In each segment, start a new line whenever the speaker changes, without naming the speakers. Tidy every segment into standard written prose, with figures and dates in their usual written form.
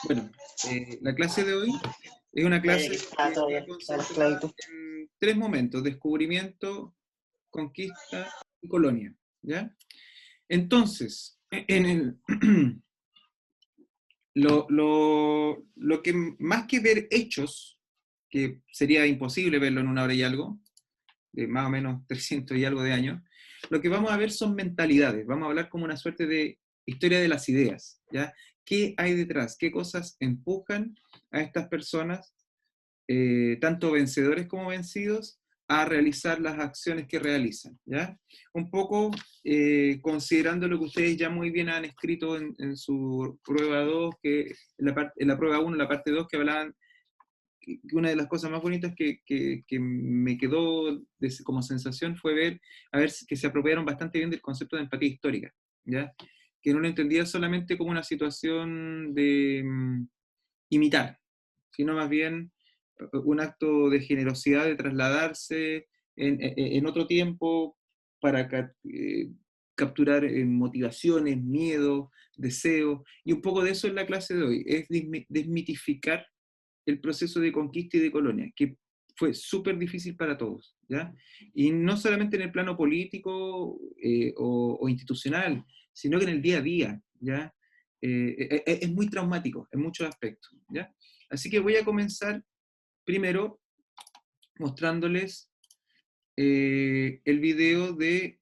Bueno, la clase de hoy es una
Vaya que
clase
está
que
todavía
está
está la
concentrada
esclavitud.
en tres momentos: descubrimiento, conquista y colonia, ¿ya? Entonces, lo que más que ver hechos, que sería imposible verlo en una hora y algo, de más o menos 300 y algo de años, lo que vamos a ver son mentalidades. Vamos a hablar como una suerte de historia de las ideas, ¿ya? ¿Qué hay detrás? ¿Qué cosas empujan a estas personas, tanto vencedores como vencidos, a realizar las acciones que realizan, ¿ya? Un poco considerando lo que ustedes ya muy bien han escrito en su prueba 2, que en la prueba 1, la parte 2, que hablaban que una de las cosas más bonitas que me quedó como sensación fue ver, a ver, que se apropiaron bastante bien del concepto de empatía histórica, ¿ya? Que no lo entendía solamente como una situación de imitar, sino más bien un acto de generosidad, de trasladarse en otro tiempo para capturar motivaciones, miedo, deseos, y un poco de eso es la clase de hoy, es desmitificar el proceso de conquista y de colonia, que fue súper difícil para todos, ¿ya? Y no solamente en el plano político o institucional, sino que en el día a día, ¿ya? Es muy traumático en muchos aspectos, ¿ya? Así que voy a comenzar primero mostrándoles el video de...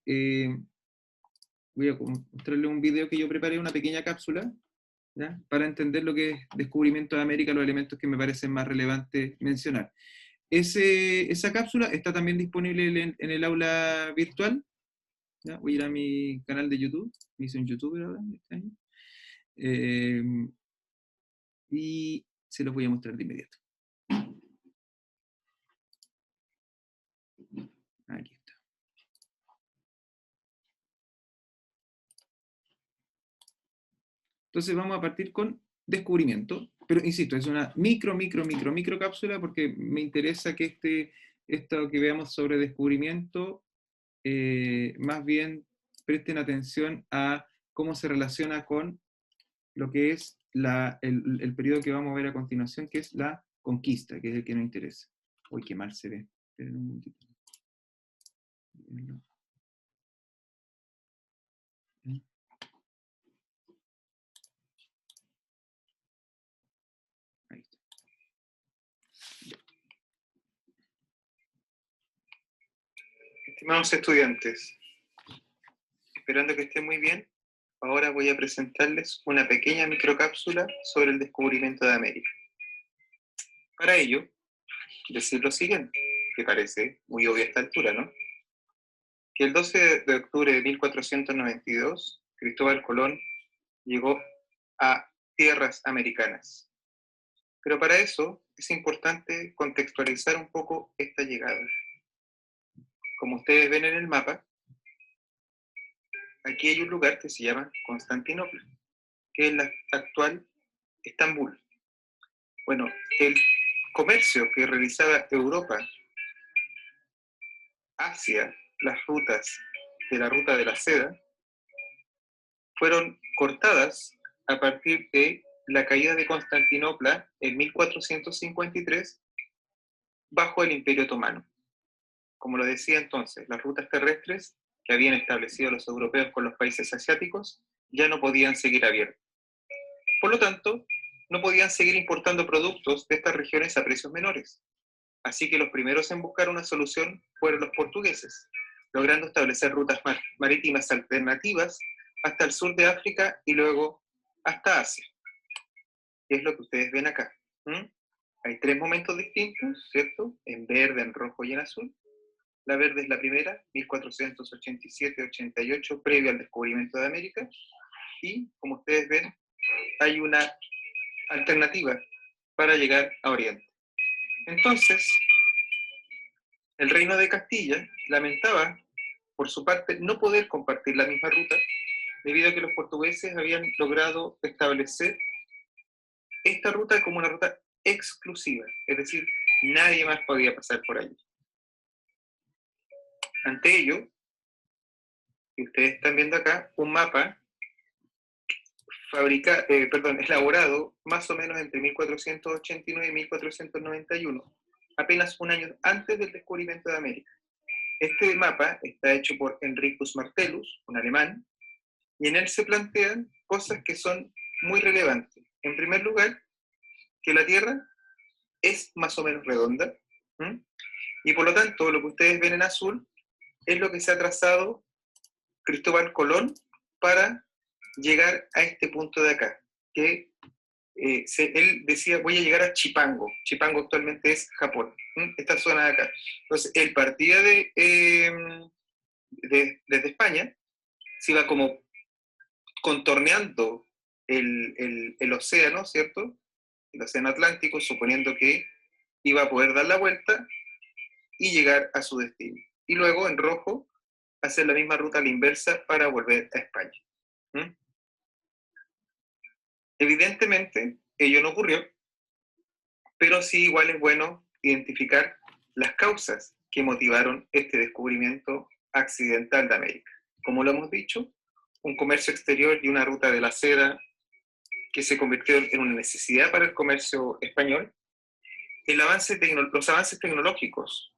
voy a mostrarles un video que yo preparé, una pequeña cápsula, ¿ya? Para entender lo que es descubrimiento de América, los elementos que me parecen más relevantes mencionar. Esa cápsula está también disponible en el aula virtual, ¿ya? Voy a ir a mi canal de YouTube, me hice un youtuber ahora este año, eh, y se los voy a mostrar de inmediato. Aquí está. Entonces vamos a partir con descubrimiento, pero insisto, es una micro cápsula porque me interesa que esto que veamos sobre descubrimiento más bien presten atención a cómo se relaciona con lo que es el periodo que vamos a ver a continuación, que es la conquista, que es el que nos interesa. Uy, qué mal se ve. Esperen un momentito. Ahí está. Estimados estudiantes, esperando que estén muy bien, ahora voy a presentarles una pequeña microcápsula sobre el descubrimiento de América. Para ello, decir lo siguiente, que parece muy obvio a esta altura, ¿no? Que el 12 de octubre de 1492, Cristóbal Colón llegó a tierras americanas. Pero para eso es importante contextualizar un poco esta llegada. Como ustedes ven en el mapa, aquí hay un lugar que se llama Constantinopla, que es la actual Estambul. Bueno, el comercio que realizaba Europa hacia las rutas de la ruta de la seda fueron cortadas a partir de la caída de Constantinopla en 1453 bajo el Imperio Otomano. Como lo decía entonces, las rutas terrestres que habían establecido los europeos con los países asiáticos ya no podían seguir abiertas. Por lo tanto, no podían seguir importando productos de estas regiones a precios menores. Así que los primeros en buscar una solución fueron los portugueses, logrando establecer rutas marítimas alternativas hasta el sur de África y luego hasta Asia. Es lo que ustedes ven acá. Hay tres momentos distintos, ¿cierto? En verde, en rojo y en azul. La verde es la primera, 1487-88, previo al descubrimiento de América. Y, como ustedes ven, hay una alternativa para llegar a Oriente. Entonces, el reino de Castilla lamentaba, por su parte, no poder compartir la misma ruta, debido a que los portugueses habían logrado establecer esta ruta como una ruta exclusiva, es decir, nadie más podía pasar por allí. Ante ello, y ustedes están viendo acá un mapa elaborado más o menos entre 1489 y 1491, apenas un año antes del descubrimiento de América. Este mapa está hecho por Henricus Martellus, un alemán, y en él se plantean cosas que son muy relevantes. En primer lugar, que la Tierra es más o menos redonda, ¿m? Y por lo tanto, lo que ustedes ven en azul es lo que se ha trazado Cristóbal Colón para llegar a este punto de acá, que él decía, voy a llegar a Chipango. Chipango actualmente es Japón, esta zona de acá. Entonces, él partía desde España, se iba como contorneando el océano, ¿cierto? El océano Atlántico, suponiendo que iba a poder dar la vuelta y llegar a su destino. Y luego, en rojo, hacer la misma ruta a la inversa para volver a España. Evidentemente, ello no ocurrió, pero sí igual es bueno identificar las causas que motivaron este descubrimiento accidental de América. Como lo hemos dicho, un comercio exterior y una ruta de la seda que se convirtió en una necesidad para el comercio español, los avances tecnológicos.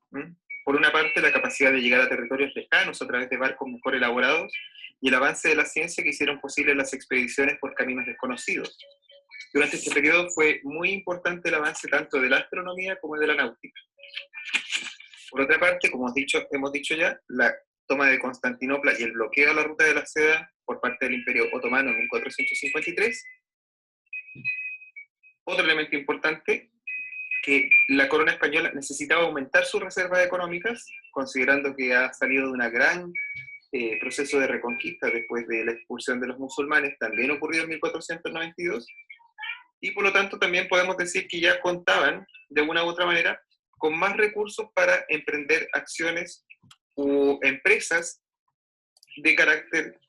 Por una parte, la capacidad de llegar a territorios lejanos a través de barcos mejor elaborados y el avance de la ciencia que hicieron posibles las expediciones por caminos desconocidos. Durante este periodo fue muy importante el avance tanto de la astronomía como de la náutica. Por otra parte, como hemos dicho ya, la toma de Constantinopla y el bloqueo a la ruta de la seda por parte del Imperio Otomano en 1453. Otro elemento importante, que la corona española necesitaba aumentar sus reservas económicas, considerando que ha salido de un gran proceso de reconquista después de la expulsión de los musulmanes, también ocurrió en 1492, y por lo tanto también podemos decir que ya contaban, de una u otra manera, con más recursos para emprender acciones u empresas de carácter,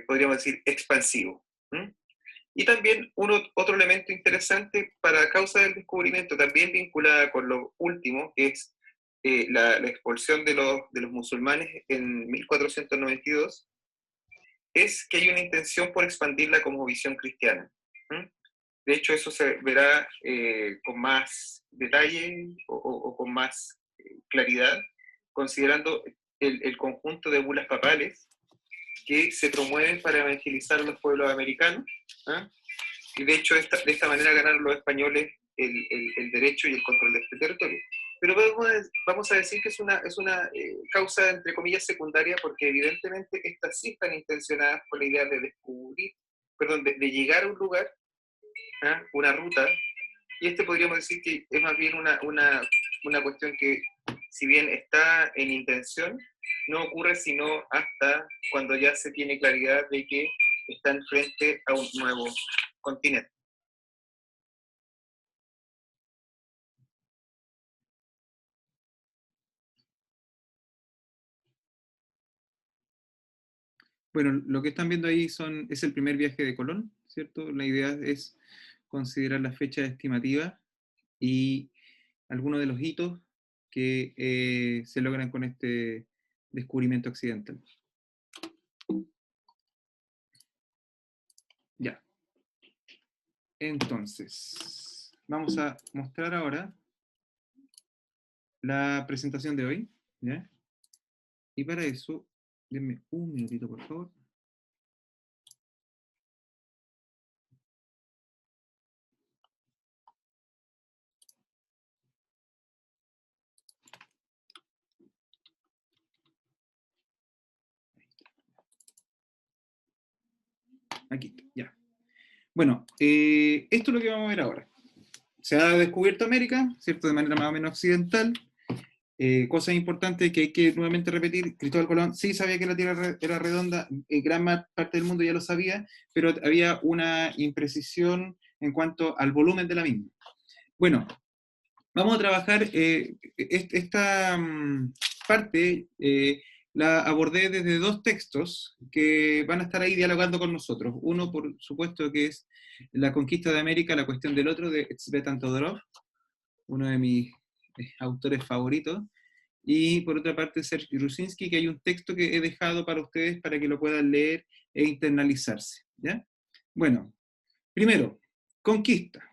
podríamos decir, expansivo. Y también otro elemento interesante para causa del descubrimiento, también vinculada con lo último, que es la expulsión de los musulmanes en 1492, es que hay una intención por expandir la cosmovisión cristiana. De hecho, eso se verá con más detalle o con más claridad, considerando el conjunto de bulas papales que se promueven para evangelizar a los pueblos americanos. Y de hecho, de esta manera ganaron los españoles el derecho y el control de este territorio. Pero vamos a decir que es una causa, entre comillas, secundaria, porque evidentemente estas sí están intencionadas con la idea de descubrir, de llegar a un lugar, una ruta, y podríamos decir que es más bien una cuestión que, si bien está en intención, no ocurre sino hasta cuando ya se tiene claridad de que están frente a un nuevo continente. Bueno, lo que están viendo ahí es el primer viaje de Colón, ¿cierto? La idea es considerar las fechas estimativas y algunos de los hitos que se logran con este descubrimiento accidental. Ya. Entonces, vamos a mostrar ahora la presentación de hoy, ¿ya? Y para eso, denme un minutito, por favor. Aquí, ya. Bueno, esto es lo que vamos a ver ahora. Se ha descubierto América, ¿cierto? De manera más o menos occidental. Cosas importantes que hay que nuevamente repetir: Cristóbal Colón sí sabía que la Tierra era redonda, gran parte del mundo ya lo sabía, pero había una imprecisión en cuanto al volumen de la misma. Bueno, vamos a trabajar esta parte, la abordé desde dos textos que van a estar ahí dialogando con nosotros. Uno, por supuesto, que es La conquista de América, la cuestión del otro, de Tzvetan Todorov, uno de mis autores favoritos. y por otra parte Sergio Grusinski, que hay un texto que he dejado para ustedes para que lo puedan leer e internalizarse, ¿ya? Bueno, primero, conquista.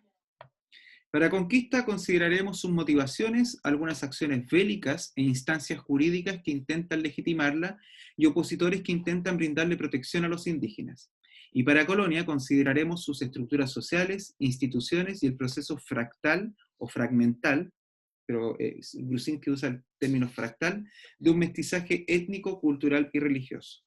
Para conquista consideraremos sus motivaciones, algunas acciones bélicas e instancias jurídicas que intentan legitimarla y opositores que intentan brindarle protección a los indígenas. Y para colonia consideraremos sus estructuras sociales, instituciones y el proceso fractal o fragmental, pero Grusinski usa el término fractal, de un mestizaje étnico, cultural y religioso.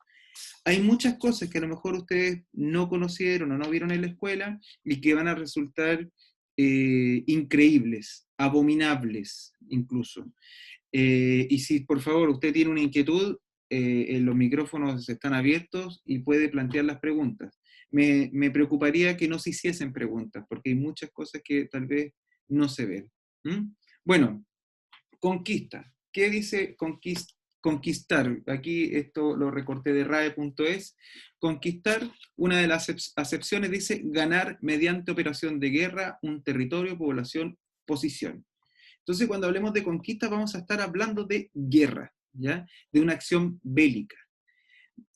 Hay muchas cosas que a lo mejor ustedes no conocieron o no vieron en la escuela y que van a resultar increíbles, abominables incluso. Y si por favor usted tiene una inquietud, los micrófonos están abiertos y puede plantear las preguntas. Me preocuparía que no se hiciesen preguntas, porque hay muchas cosas que tal vez no se ven. ¿Mm? Bueno, conquista. ¿Qué dice conquistar? Aquí esto lo recorté de RAE.es. Conquistar, una de las acepciones dice ganar mediante operación de guerra un territorio, población, posición. Entonces, cuando hablemos de conquista, vamos a estar hablando de guerra, ¿ya? De una acción bélica.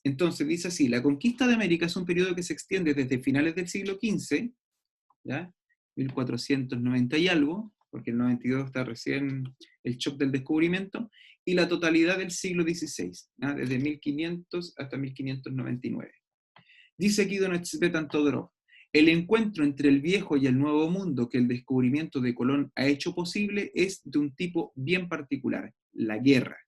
Entonces, dice así, la conquista de América es un periodo que se extiende desde finales del siglo XV, ¿ya? 1490 y algo, porque el 92 está recién el shock del descubrimiento, y la totalidad del siglo XVI, ¿ya? Desde 1500 hasta 1599. Dice aquí don Tzvetan Todorov, el encuentro entre el viejo y el nuevo mundo que el descubrimiento de Colón ha hecho posible es de un tipo bien particular, la guerra,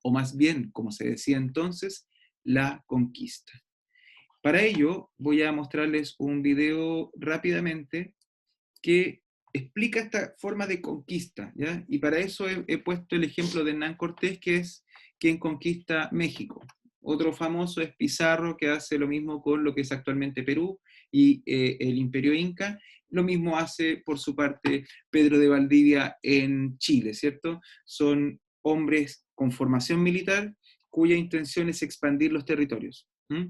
o más bien, como se decía entonces, la conquista. Para ello voy a mostrarles un video rápidamente que explica esta forma de conquista, ¿ya? Y para eso he puesto el ejemplo de Hernán Cortés, que es quien conquista México. Otro famoso es Pizarro, que hace lo mismo con lo que es actualmente Perú y el Imperio Inca. Lo mismo hace, por su parte, Pedro de Valdivia en Chile, ¿cierto? Son hombres con formación militar cuya intención es expandir los territorios. ¿Mm?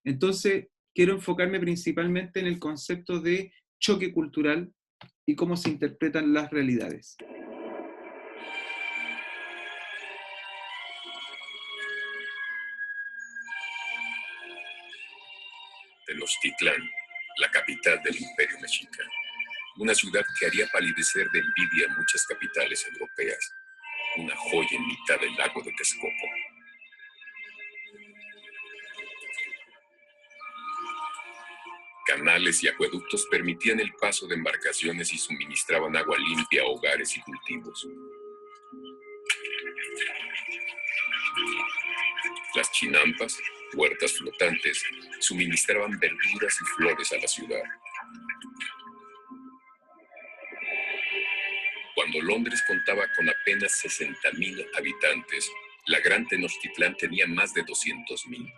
Entonces, quiero enfocarme principalmente en el concepto de choque cultural y cómo se interpretan las realidades.
Tenochtitlán, la capital del Imperio Mexica. Una ciudad que haría palidecer de envidia a muchas capitales europeas. Una joya en mitad del lago de Texcoco. Canales y acueductos permitían el paso de embarcaciones y suministraban agua limpia a hogares y cultivos. Las chinampas, huertas flotantes, suministraban verduras y flores a la ciudad. Cuando Londres contaba con apenas 60.000 habitantes, la Gran Tenochtitlán tenía más de 200.000.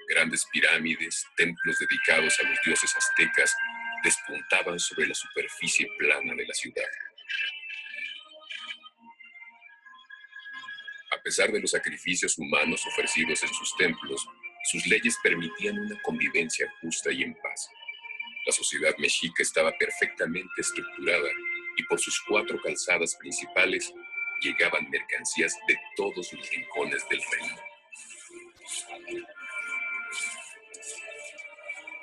Grandes pirámides, templos dedicados a los dioses aztecas, despuntaban sobre la superficie plana de la ciudad. A pesar de los sacrificios humanos ofrecidos en sus templos, sus leyes permitían una convivencia justa y en paz. La sociedad mexica estaba perfectamente estructurada y por sus 4 calzadas principales llegaban mercancías de todos los rincones del reino.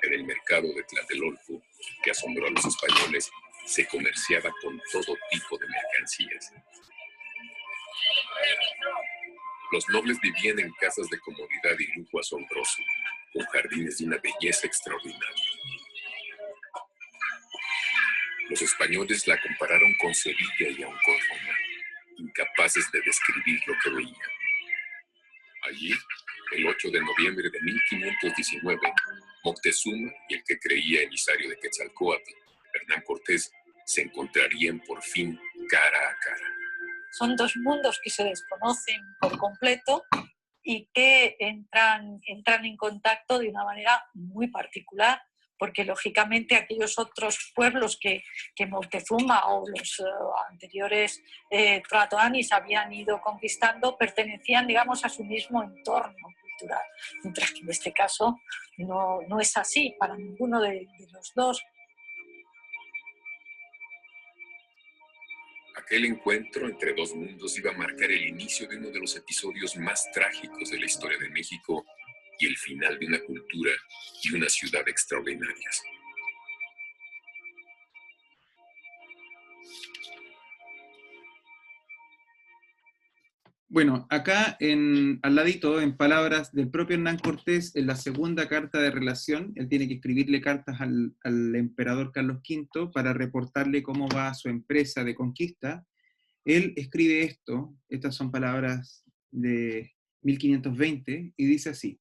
En el mercado de Tlatelolco, que asombró a los españoles, se comerciaba con todo tipo de mercancías. Los nobles vivían en casas de comodidad y lujo asombroso, con jardines de una belleza extraordinaria. Los españoles la compararon con Sevilla y aún con Roma, incapaces de describir lo que veían. Allí, el 8 de noviembre de 1519, Moctezuma y el que creía emisario de Quetzalcóatl, Hernán Cortés, se encontrarían por fin cara a cara.
Son dos mundos que se desconocen por completo y que entran en contacto de una manera muy particular, porque lógicamente aquellos otros pueblos que Moctezuma o los anteriores tlatoanis habían ido conquistando pertenecían, digamos, a su mismo entorno cultural, mientras que en este caso no es así para ninguno de los dos.
Aquel encuentro entre dos mundos iba a marcar el inicio de uno de los episodios más trágicos de la historia de México y el final de una cultura y una ciudad extraordinarias.
Bueno, acá al ladito, en palabras del propio Hernán Cortés, en la segunda carta de relación, él tiene que escribirle cartas al emperador Carlos V para reportarle cómo va su empresa de conquista. Él escribe esto, estas son palabras de 1520, y dice así: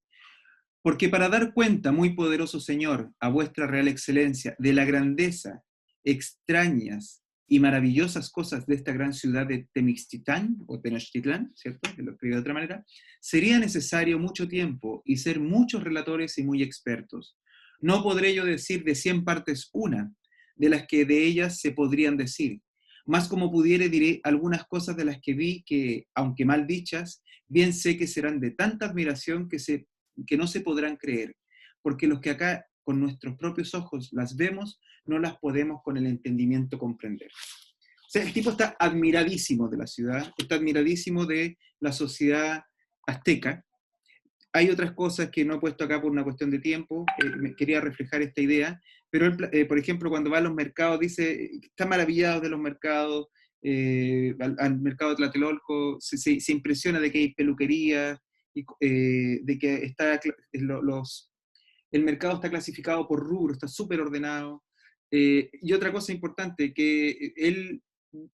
porque para dar cuenta, muy poderoso señor, a vuestra real excelencia, de la grandeza, extrañas y maravillosas cosas de esta gran ciudad de Temixtitlán, o Tenochtitlán, ¿cierto? Que lo escribe de otra manera, sería necesario mucho tiempo y ser muchos relatores y muy expertos. No podré yo decir de 100 partes una, de las que de ellas se podrían decir, más como pudiere diré algunas cosas de las que vi que, aunque mal dichas, bien sé que serán de tanta admiración que no se podrán creer, porque los que acá con nuestros propios ojos las vemos, no las podemos con el entendimiento comprender. O sea, el tipo está admiradísimo de la ciudad, está admiradísimo de la sociedad azteca. Hay otras cosas que no he puesto acá por una cuestión de tiempo, quería reflejar esta idea, pero él, por ejemplo, cuando va a los mercados, dice, está maravillado de los mercados, al mercado de Tlatelolco, se impresiona de que hay peluquería, de que el mercado está clasificado por rubro, está súper ordenado. Y otra cosa importante, que él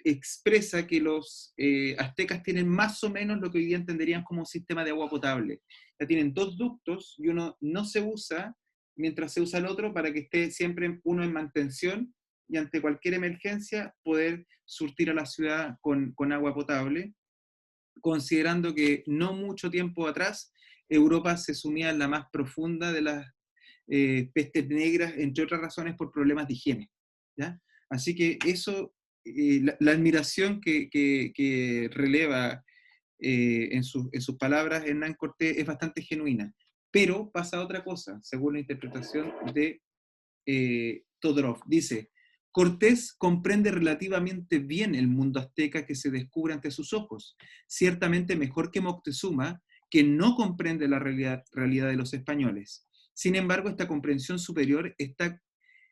expresa que los aztecas tienen más o menos lo que hoy día entenderían como un sistema de agua potable. Ya tienen dos ductos y uno no se usa mientras se usa el otro para que esté siempre uno en mantención y ante cualquier emergencia poder surtir a la ciudad con agua potable, considerando que no mucho tiempo atrás Europa se sumía en la más profunda de las pestes negras, entre otras razones por problemas de higiene. ¿Ya? Así que eso, la admiración que releva en sus palabras Hernán Cortés es bastante genuina, pero pasa otra cosa, según la interpretación de Todorov. Dice, Cortés comprende relativamente bien el mundo azteca que se descubre ante sus ojos, ciertamente mejor que Moctezuma, que no comprende la realidad de los españoles. Sin embargo, esta comprensión superior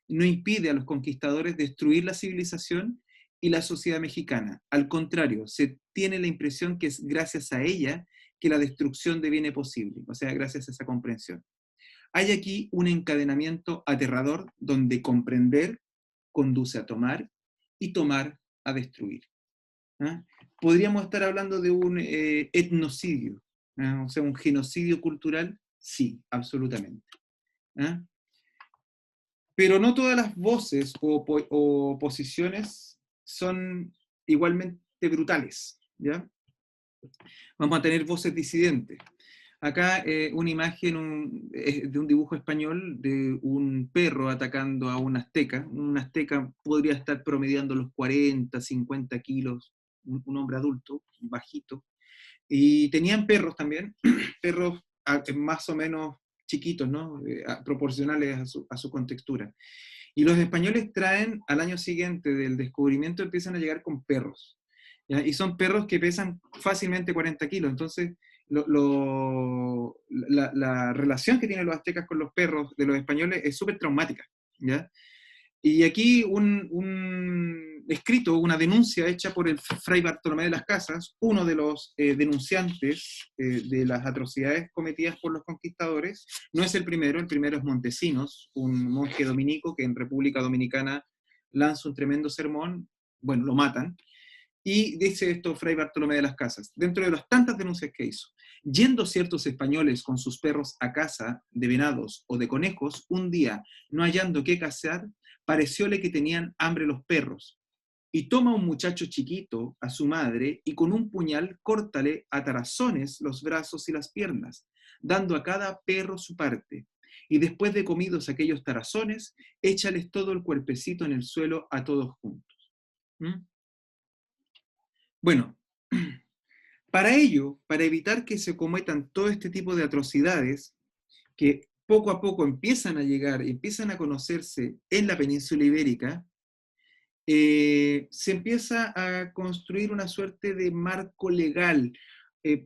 no impide a los conquistadores destruir la civilización y la sociedad mexicana. Al contrario, se tiene la impresión que es gracias a ella que la destrucción deviene posible, o sea, gracias a esa comprensión. Hay aquí un encadenamiento aterrador donde comprender conduce a tomar y tomar a destruir. ¿Ah? ¿Podríamos estar hablando de un etnocidio? ¿Ah? O sea, un genocidio cultural, sí, absolutamente. ¿Ah? Pero no todas las voces o posiciones son igualmente brutales, ¿ya? Vamos a tener voces disidentes. Acá una imagen de un dibujo español de un perro atacando a un azteca. Un azteca podría estar promediando los 40, 50 kilos, un hombre adulto, bajito. Y tenían perros también, perros más o menos chiquitos, ¿no? Proporcionales a su contextura. Y los españoles traen al año siguiente del descubrimiento, empiezan a llegar con perros. ¿Ya? Y son perros que pesan fácilmente 40 kilos. Entonces, la relación que tienen los aztecas con los perros de los españoles es súper traumática. ¿Ya? Y aquí un escrito, una denuncia hecha por el fray Bartolomé de las Casas, uno de los denunciantes de las atrocidades cometidas por los conquistadores, no es el primero es Montesinos, un monje dominico que en República Dominicana lanza un tremendo sermón, bueno, lo matan, y dice esto fray Bartolomé de las Casas, dentro de las tantas denuncias que hizo: yendo ciertos españoles con sus perros a caza de venados o de conejos, un día, no hallando qué cazar, parecióle que tenían hambre los perros, y toma un muchacho chiquito a su madre y con un puñal córtale a tarazones los brazos y las piernas, dando a cada perro su parte, y después de comidos aquellos tarazones, échales todo el cuerpecito en el suelo a todos juntos. ¿Mm? Bueno, para ello, para evitar que se cometan todo este tipo de atrocidades, que poco a poco empiezan a llegar, empiezan a conocerse en la península ibérica, se empieza a construir una suerte de marco legal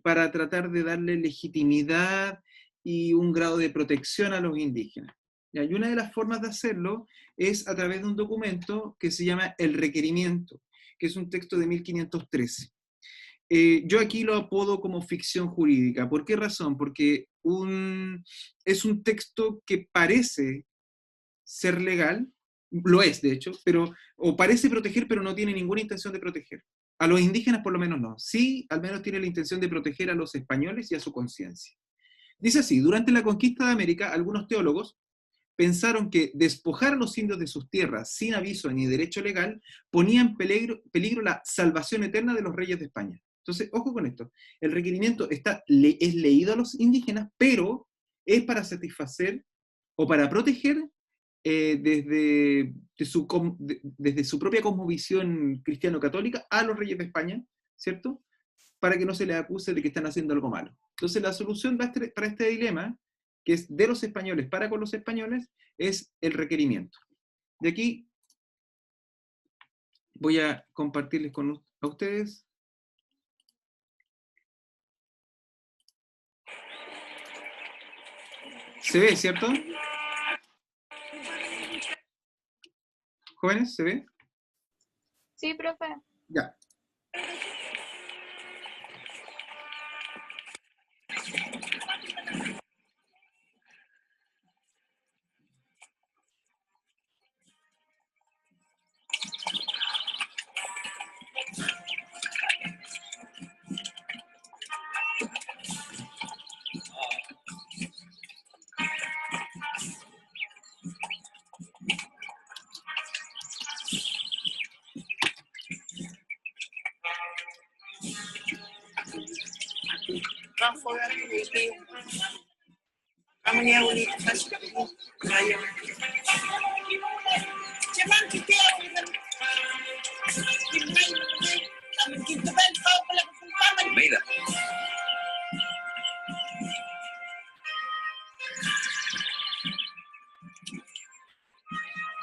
para tratar de darle legitimidad y un grado de protección a los indígenas. ¿Ya? Y una de las formas de hacerlo es a través de un documento que se llama El Requerimiento, que es un texto de 1513. Yo aquí lo apodo como ficción jurídica. ¿Por qué razón? Porque es un texto que parece ser legal, lo es de hecho, pero, o parece proteger, pero no tiene ninguna intención de proteger. A los indígenas por lo menos no. Sí, al menos tiene la intención de proteger a los españoles y a su conciencia. Dice así: durante la conquista de América, algunos teólogos pensaron que despojar a los indios de sus tierras sin aviso ni derecho legal ponía en peligro la salvación eterna de los reyes de España. Entonces, ojo con esto. El requerimiento es leído a los indígenas, pero es para satisfacer o para proteger desde su propia cosmovisión cristiano-católica a los reyes de España, ¿cierto? Para que no se les acuse de que están haciendo algo malo. Entonces la solución para este dilema, que es de los españoles para con los españoles, es el requerimiento. De aquí voy a compartirles a ustedes. ¿Se ve, cierto? ¿Jóvenes, se ve?
Sí, profe.
Ya.
Almeida.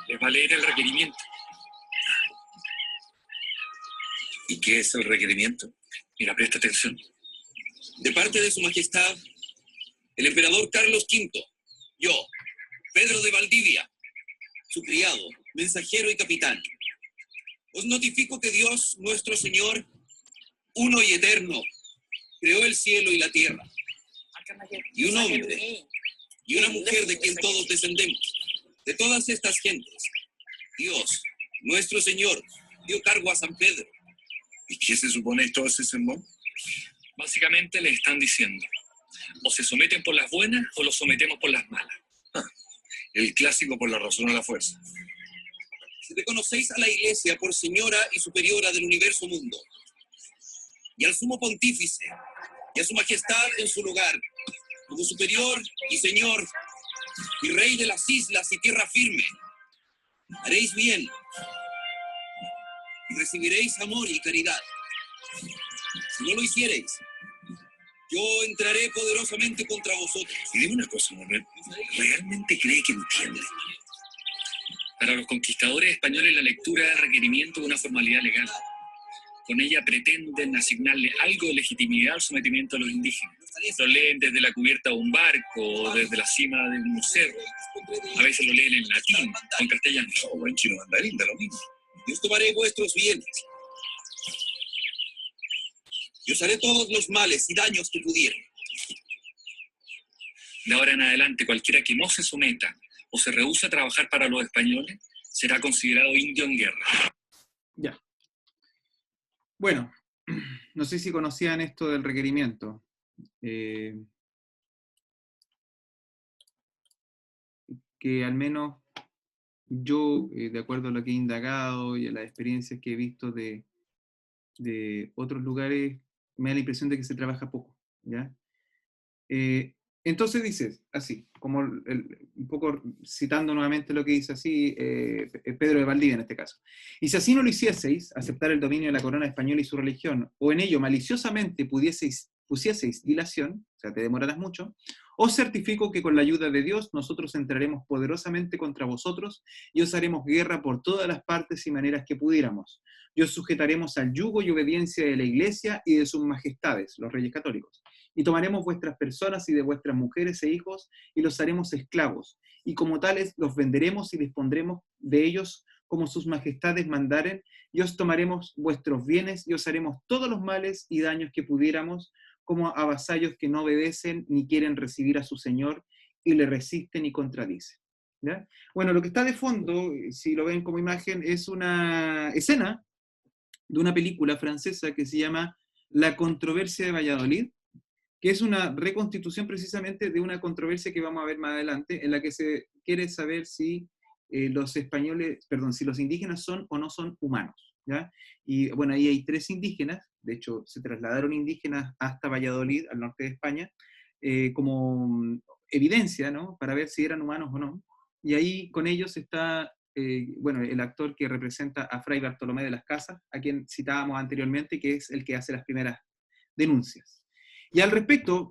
Les va a leer el requerimiento.
¿Y qué es el requerimiento?
Mira, presta atención.
De parte de su majestad, el emperador Carlos V, yo, Pedro de Valdivia, su criado, mensajero y capitán, os notifico que Dios, nuestro Señor, uno y eterno, creó el cielo y la tierra, y un hombre y una mujer de quien todos descendemos. De todas estas gentes, Dios, nuestro Señor, dio cargo a San Pedro.
¿Y qué se supone todo ese sermón?
Básicamente les están diciendo, o se someten por las buenas o los sometemos por las malas.
El clásico por la razón o la fuerza.
Si reconocéis a la Iglesia por señora y superiora del universo mundo, y al sumo pontífice y a su majestad en su lugar, como superior y señor y rey de las islas y tierra firme, haréis bien y recibiréis amor y caridad. Si no lo hiciereis, yo entraré poderosamente contra vosotros.
Y dime una cosa, Manuel, ¿realmente cree que entiende?
Para los conquistadores españoles la lectura del requerimiento es una formalidad legal. Con ella pretenden asignarle algo de legitimidad al sometimiento a los indígenas. Lo leen desde la cubierta de un barco o desde la cima de un cerro. A veces lo leen en latín o en castellano.
O en chino mandarín, da lo mismo.
Y os tomaré vuestros bienes. Y os haré todos los males y daños que pudiere.
De ahora en adelante, cualquiera que no se someta o se rehúsa a trabajar para los españoles será considerado indio en guerra.
Ya. Bueno, no sé si conocían esto del requerimiento. Que al menos yo, de acuerdo a lo que he indagado y a las experiencias que he visto de otros lugares, me da la impresión de que se trabaja poco, ¿ya? Entonces dice así, como un poco citando nuevamente lo que dice así Pedro de Valdivia en este caso. Y si así no lo hicieseis, aceptar el dominio de la corona española y su religión, o en ello maliciosamente pusieseis dilación, o sea, te demorarás mucho, os certifico que con la ayuda de Dios nosotros entraremos poderosamente contra vosotros y os haremos guerra por todas las partes y maneras que pudiéramos. Y os sujetaremos al yugo y obediencia de la Iglesia y de sus majestades, los reyes católicos. Y tomaremos vuestras personas y de vuestras mujeres e hijos y los haremos esclavos, y como tales los venderemos y dispondremos de ellos como sus majestades mandaren, y os tomaremos vuestros bienes y os haremos todos los males y daños que pudiéramos, como a vasallos que no obedecen ni quieren recibir a su señor y le resisten y contradicen. ¿Ya? Bueno, lo que está de fondo, si lo ven como imagen, es una escena de una película francesa que se llama La controversia de Valladolid, que es una reconstitución precisamente de una controversia que vamos a ver más adelante, en la que se quiere saber si los españoles, perdón, si los indígenas son o no son humanos, ¿ya? Y bueno, ahí hay 3 indígenas, de hecho se trasladaron indígenas hasta Valladolid, al norte de España, como evidencia, ¿no? Para ver si eran humanos o no. Y ahí con ellos está, bueno, el actor que representa a Fray Bartolomé de las Casas, a quien citábamos anteriormente, que es el que hace las primeras denuncias. Y al respecto,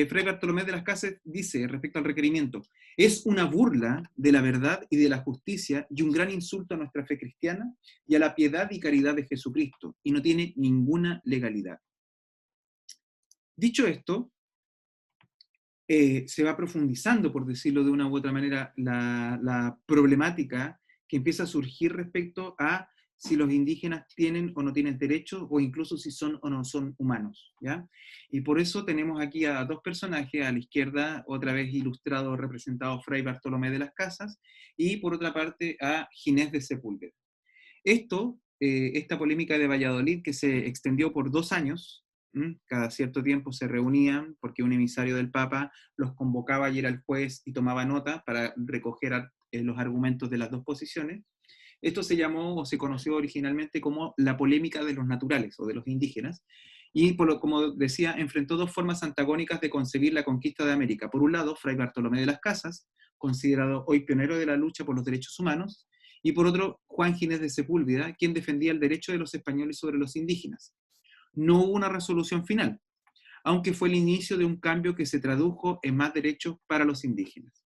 Fray Bartolomé de las Casas dice, respecto al requerimiento, es una burla de la verdad y de la justicia y un gran insulto a nuestra fe cristiana y a la piedad y caridad de Jesucristo, y no tiene ninguna legalidad. Dicho esto, se va profundizando, por decirlo de una u otra manera, la problemática que empieza a surgir respecto a si los indígenas tienen o no tienen derechos, o incluso si son o no son humanos, ¿ya? Y por eso tenemos aquí a 2 personajes, a la izquierda, otra vez ilustrado, representado Fray Bartolomé de las Casas, y por otra parte a Ginés de Sepúlveda. Esta polémica de Valladolid, que se extendió por 2 años, cada cierto tiempo se reunían, porque un emisario del Papa los convocaba y era el juez y tomaba nota para recoger los argumentos de las 2 posiciones. Esto se llamó o se conoció originalmente como la polémica de los naturales o de los indígenas, y como decía, enfrentó 2 formas antagónicas de concebir la conquista de América. Por un lado, Fray Bartolomé de las Casas, considerado hoy pionero de la lucha por los derechos humanos, y por otro, Juan Ginés de Sepúlveda, quien defendía el derecho de los españoles sobre los indígenas. No hubo una resolución final, aunque fue el inicio de un cambio que se tradujo en más derechos para los indígenas.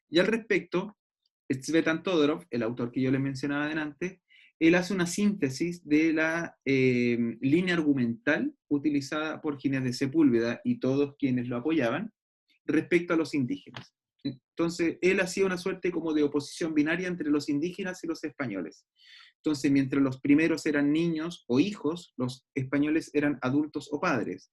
Y al respecto, Tzvetan Todorov, el autor que yo les mencionaba adelante, él hace una síntesis de la línea argumental utilizada por Ginés de Sepúlveda y todos quienes lo apoyaban respecto a los indígenas. Entonces, él hacía una suerte como de oposición binaria entre los indígenas y los españoles. Entonces, mientras los primeros eran niños o hijos, los españoles eran adultos o padres.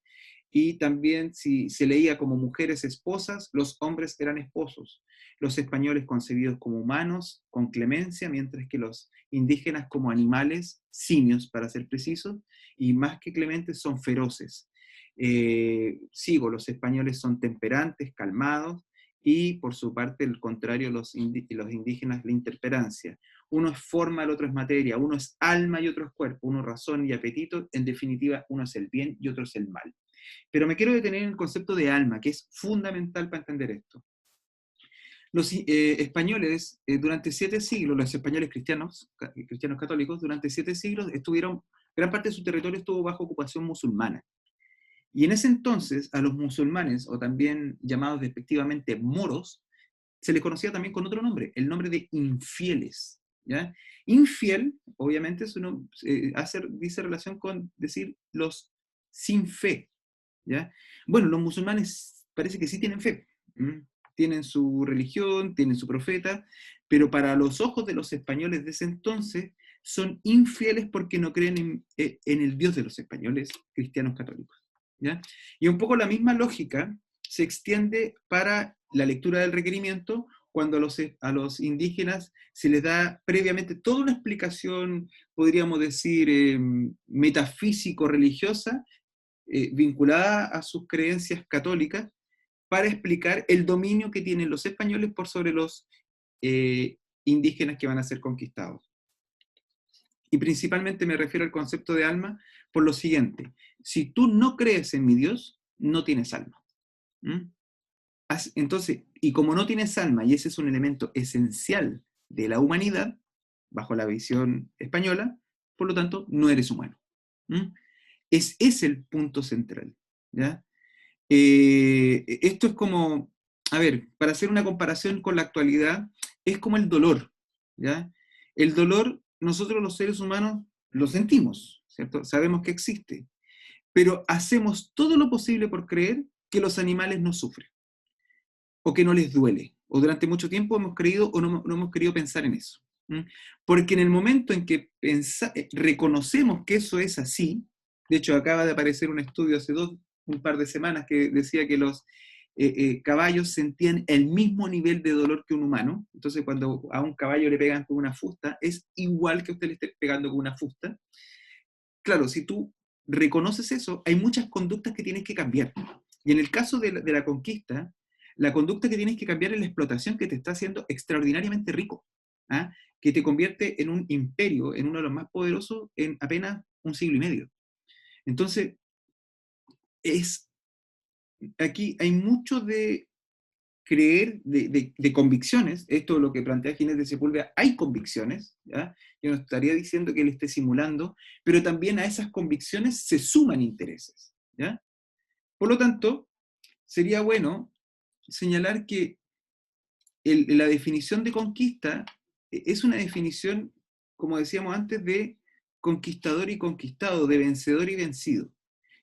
Y también si se leía como mujeres esposas, los hombres eran esposos. Los españoles concebidos como humanos, con clemencia, mientras que los indígenas como animales, simios para ser precisos, y más que clementes son feroces. Los españoles son temperantes, calmados, y por su parte, el contrario, los indígenas, la interperancia. Uno es forma, el otro es materia, uno es alma y otro es cuerpo, uno razón y apetito, en definitiva, uno es el bien y otro es el mal. Pero me quiero detener en el concepto de alma, que es fundamental para entender esto. Los españoles, durante 7 siglos, los españoles cristianos católicos, durante 7 siglos gran parte de su territorio estuvo bajo ocupación musulmana. Y en ese entonces, a los musulmanes, o también llamados despectivamente moros, se les conocía también con otro nombre, el nombre de infieles, ¿ya? Infiel, obviamente, dice relación con decir los sin fe, ¿ya? Bueno, los musulmanes parece que sí tienen fe, tienen su religión, tienen su profeta, pero para los ojos de los españoles de ese entonces, son infieles porque no creen en el Dios de los españoles cristianos católicos, ¿ya? Y un poco la misma lógica se extiende para la lectura del requerimiento, cuando a los indígenas se les da previamente toda una explicación, podríamos decir, metafísico-religiosa, vinculada a sus creencias católicas, para explicar el dominio que tienen los españoles por sobre los indígenas que van a ser conquistados. Y principalmente me refiero al concepto de alma por lo siguiente: si tú no crees en mi Dios, no tienes alma. Entonces, y como no tienes alma, y ese es un elemento esencial de la humanidad, bajo la visión española, por lo tanto, no eres humano. ¿Mm? Es el punto central, ¿ya? Esto es como, a ver, para hacer una comparación con la actualidad, es como el dolor, ¿ya? El dolor, nosotros los seres humanos lo sentimos, ¿cierto? Sabemos que existe, pero hacemos todo lo posible por creer que los animales no sufren, o que no les duele, o durante mucho tiempo hemos creído o no hemos querido pensar en eso. ¿Mm? Porque en el momento en que reconocemos que eso es así, de hecho acaba de aparecer un estudio hace un par de semanas que decía que los caballos sentían el mismo nivel de dolor que un humano, entonces cuando a un caballo le pegan con una fusta, es igual que usted le esté pegando con una fusta. Claro, si tú reconoces eso, hay muchas conductas que tienes que cambiar. Y en el caso de la conquista, la conducta que tienes que cambiar es la explotación que te está haciendo extraordinariamente rico, ¿ah? Que te convierte en un imperio, en uno de los más poderosos en apenas un siglo y medio. Entonces, aquí hay mucho de creer, de convicciones, esto es lo que plantea Ginés de Sepúlveda, hay convicciones, ¿ya? Yo no estaría diciendo que él esté simulando, pero también a esas convicciones se suman intereses, ¿ya? Por lo tanto, sería bueno señalar que la definición de conquista es una definición, como decíamos antes, de conquistador y conquistado, de vencedor y vencido.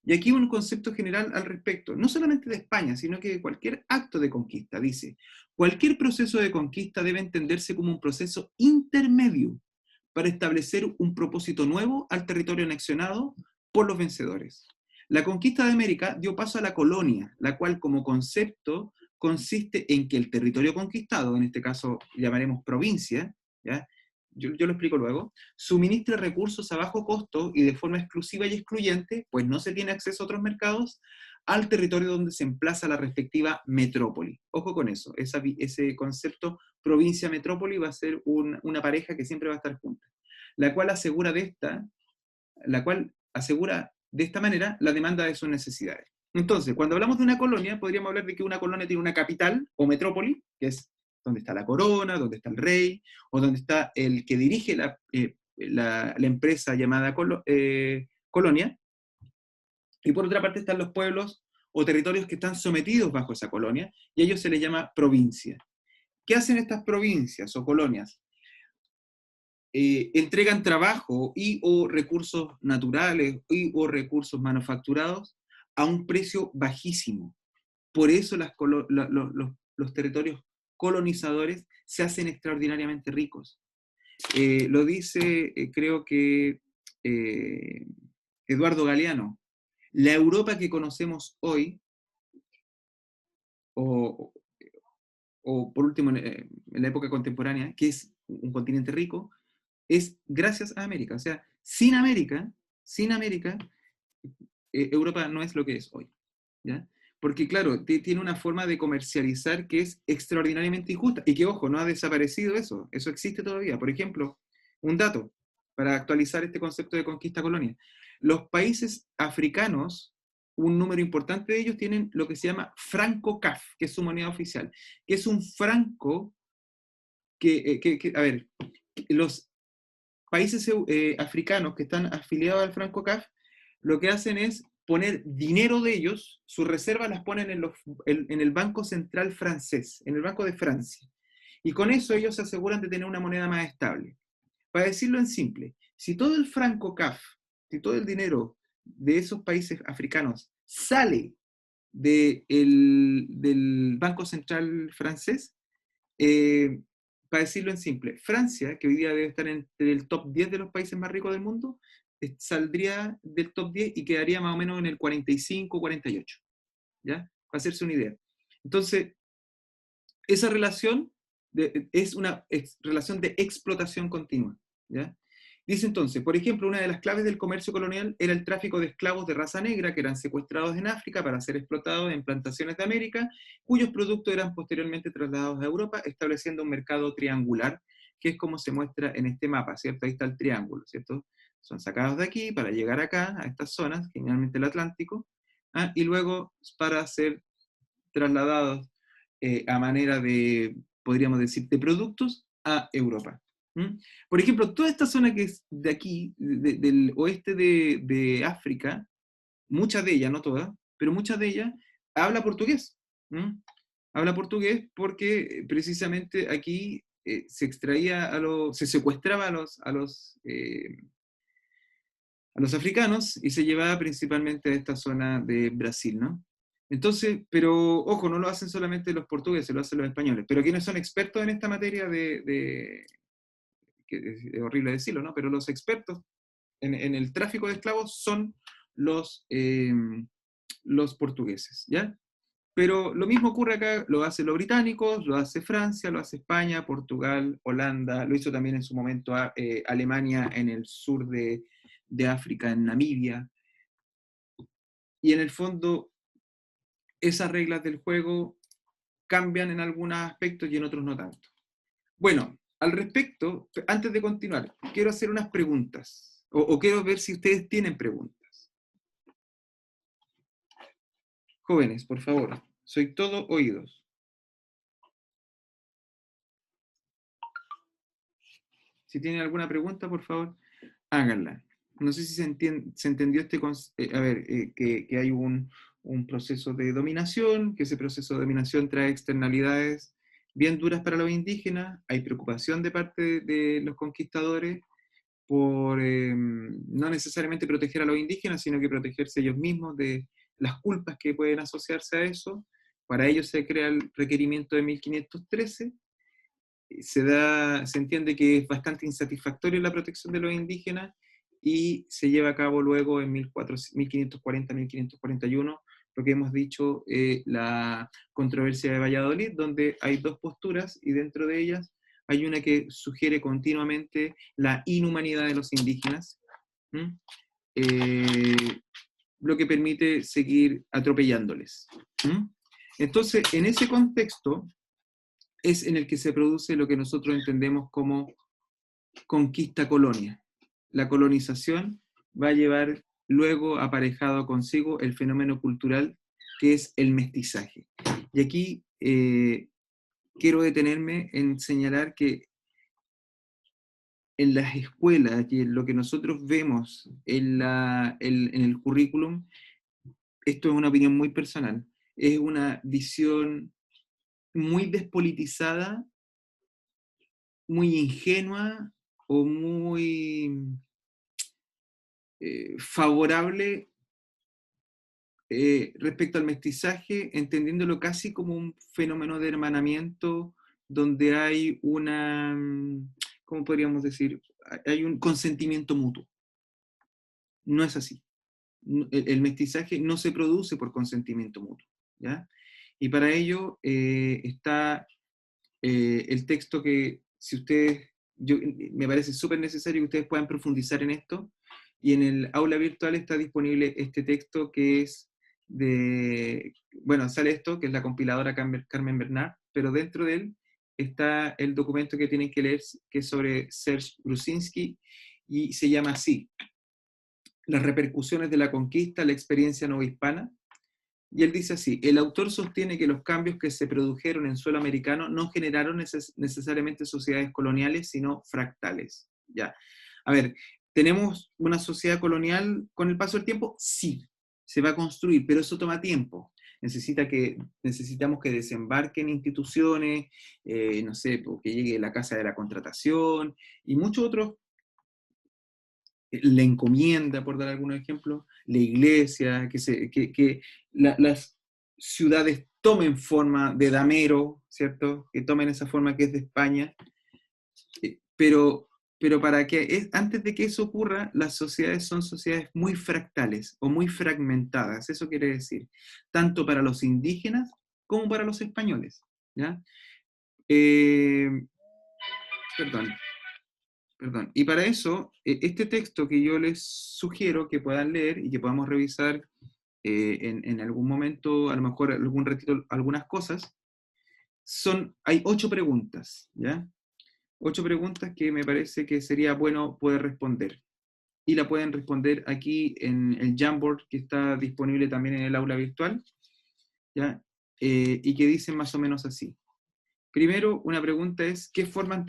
Y aquí un concepto general al respecto, no solamente de España, sino que de cualquier acto de conquista. Dice, cualquier proceso de conquista debe entenderse como un proceso intermedio para establecer un propósito nuevo al territorio anexionado por los vencedores. La conquista de América dio paso a la colonia, la cual como concepto consiste en que el territorio conquistado, en este caso llamaremos provincia, ¿ya? Yo lo explico luego, suministra recursos a bajo costo y de forma exclusiva y excluyente, pues no se tiene acceso a otros mercados, al territorio donde se emplaza la respectiva metrópoli. Ojo con eso, ese concepto provincia-metrópoli va a ser una pareja que siempre va a estar junta, la cual asegura de esta manera la demanda de sus necesidades. Entonces, cuando hablamos de una colonia, podríamos hablar de que una colonia tiene una capital o metrópoli, que es donde está la corona, donde está el rey, o donde está el que dirige la empresa llamada colonia, y por otra parte están los pueblos o territorios que están sometidos bajo esa colonia, y a ellos se les llama provincia. ¿Qué hacen estas provincias o colonias? Entregan trabajo y o recursos naturales y o recursos manufacturados a un precio bajísimo. Por eso los territorios colonizadores se hacen extraordinariamente ricos. Lo dice, creo que Eduardo Galeano, la Europa que conocemos hoy, o, o por último en la época contemporánea, que es un continente rico, es gracias a América. O sea, sin América, Europa no es lo que es hoy, ¿ya? Porque claro, tiene una forma de comercializar que es extraordinariamente injusta, y que ojo, no ha desaparecido eso existe todavía. Por ejemplo, un dato, para actualizar este concepto de conquista-colonia. Los países africanos, un número importante de ellos tienen lo que se llama franco CAF, que es su moneda oficial, que es un franco a ver, los países africanos que están afiliados al franco CAF, lo que hacen es poner dinero de ellos, sus reservas las ponen en el Banco Central francés, en el Banco de Francia. Y con eso ellos se aseguran de tener una moneda más estable. Para decirlo en simple, si todo el franco CAF, si todo el dinero de esos países africanos sale del Banco Central francés, para decirlo en simple, Francia, que hoy día debe estar entre el top 10 de los países más ricos del mundo, saldría del top 10 y quedaría más o menos en el 45, 48, ¿ya? Para hacerse una idea. Entonces, esa relación es una relación de explotación continua, ¿ya? Dice entonces, por ejemplo, una de las claves del comercio colonial era el tráfico de esclavos de raza negra que eran secuestrados en África para ser explotados en plantaciones de América, cuyos productos eran posteriormente trasladados a Europa, estableciendo un mercado triangular, que es como se muestra en este mapa, ¿cierto? Ahí está el triángulo, ¿cierto? Son sacados de aquí para llegar acá, a estas zonas, generalmente el Atlántico, y luego para ser trasladados a manera de, podríamos decir, de productos a Europa. ¿Mm? Por ejemplo, toda esta zona que es de aquí, del oeste de África, muchas de ellas, no todas, pero muchas de ellas, habla portugués. ¿Mm? Habla portugués porque precisamente aquí se extraía se secuestraba a los africanos y se llevaba principalmente a esta zona de Brasil, ¿no? Entonces, pero ojo, no lo hacen solamente los portugueses, lo hacen los españoles. Pero quienes son expertos en esta materia que es horrible decirlo, ¿no? Pero los expertos en el tráfico de esclavos son los portugueses, ¿ya? Pero lo mismo ocurre acá, lo hacen los británicos, lo hace Francia, lo hace España, Portugal, Holanda, lo hizo también en su momento Alemania en el sur de África, en Namibia. Y en el fondo, esas reglas del juego cambian en algunos aspectos y en otros no tanto. Bueno, al respecto, antes de continuar, quiero hacer unas preguntas, o quiero ver si ustedes tienen preguntas. Jóvenes, por favor, soy todo oídos. Si tienen alguna pregunta, por favor, háganla. No sé si se entendió que hay un proceso de dominación, que ese proceso de dominación trae externalidades bien duras para los indígenas, hay preocupación de parte de los conquistadores por no necesariamente proteger a los indígenas, sino que protegerse ellos mismos de las culpas que pueden asociarse a eso. Para ello se crea el requerimiento de 1513, se entiende que es bastante insatisfactoria la protección de los indígenas y se lleva a cabo luego en 1540-1541, lo que hemos dicho, la controversia de Valladolid, donde hay dos posturas y dentro de ellas hay una que sugiere continuamente la inhumanidad de los indígenas, lo que permite seguir atropellándoles. Entonces, en ese contexto, es en el que se produce lo que nosotros entendemos como conquista-colonia. La colonización va a llevar luego aparejado consigo el fenómeno cultural que es el mestizaje. Y aquí quiero detenerme en señalar que en las escuelas y en lo que nosotros vemos en el currículum, esto es una opinión muy personal, es una visión muy despolitizada, muy ingenua o muy favorable respecto al mestizaje, entendiéndolo casi como un fenómeno de hermanamiento donde hay una, ¿cómo podríamos decir? Hay un consentimiento mutuo. No es así. El mestizaje no se produce por consentimiento mutuo, ¿ya? Y para ello está el texto que, si ustedes, me parece súper necesario que ustedes puedan profundizar en esto, y en el aula virtual está disponible este texto que es sale esto, que es la compiladora Carmen Bernard, pero dentro de él está el documento que tienen que leer, que es sobre Serge Grusinski, y se llama así: Las repercusiones de la conquista, la experiencia novohispana. Y él dice así: el autor sostiene que los cambios que se produjeron en suelo americano no generaron necesariamente sociedades coloniales, sino fractales. Ya. A ver, ¿tenemos una sociedad colonial con el paso del tiempo? Sí, se va a construir, pero eso toma tiempo. Necesitamos que desembarquen instituciones, no sé, que llegue la Casa de la Contratación y muchos otros, la encomienda, por dar algunos ejemplos, la iglesia, que las ciudades tomen forma de damero, ¿cierto? Que tomen esa forma que es de España, pero antes de que eso ocurra, las sociedades son sociedades muy fractales o muy fragmentadas, eso quiere decir, tanto para los indígenas como para los españoles, ¿ya? Perdón. Y para eso, este texto que yo les sugiero que puedan leer y que podamos revisar en algún momento, a lo mejor algún ratito, algunas cosas, hay 8 preguntas, ¿ya? 8 preguntas que me parece que sería bueno poder responder. Y la pueden responder aquí en el Jamboard, que está disponible también en el aula virtual, ¿ya? y que dicen más o menos así. Primero, una pregunta es, ¿qué formas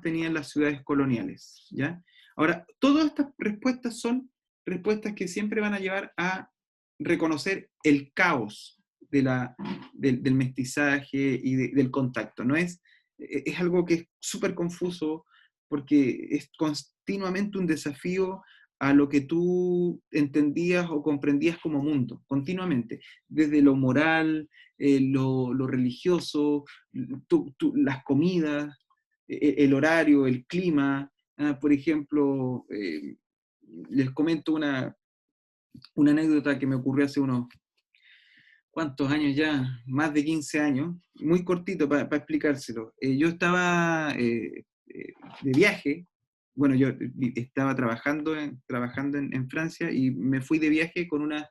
tenían las ciudades coloniales? ¿Ya? Ahora, todas estas respuestas son respuestas que siempre van a llevar a reconocer el caos del mestizaje y del contacto. ¿No es algo que es súper confuso porque es continuamente un desafío a lo que tú entendías o comprendías como mundo, continuamente, desde lo moral, lo religioso, las comidas, el horario, el clima. Por ejemplo, les comento una anécdota que me ocurrió hace unos cuantos años ya, más de 15 años, muy cortito para explicárselo. Yo estaba de viaje, bueno, yo estaba trabajando en Francia y me fui de viaje con unas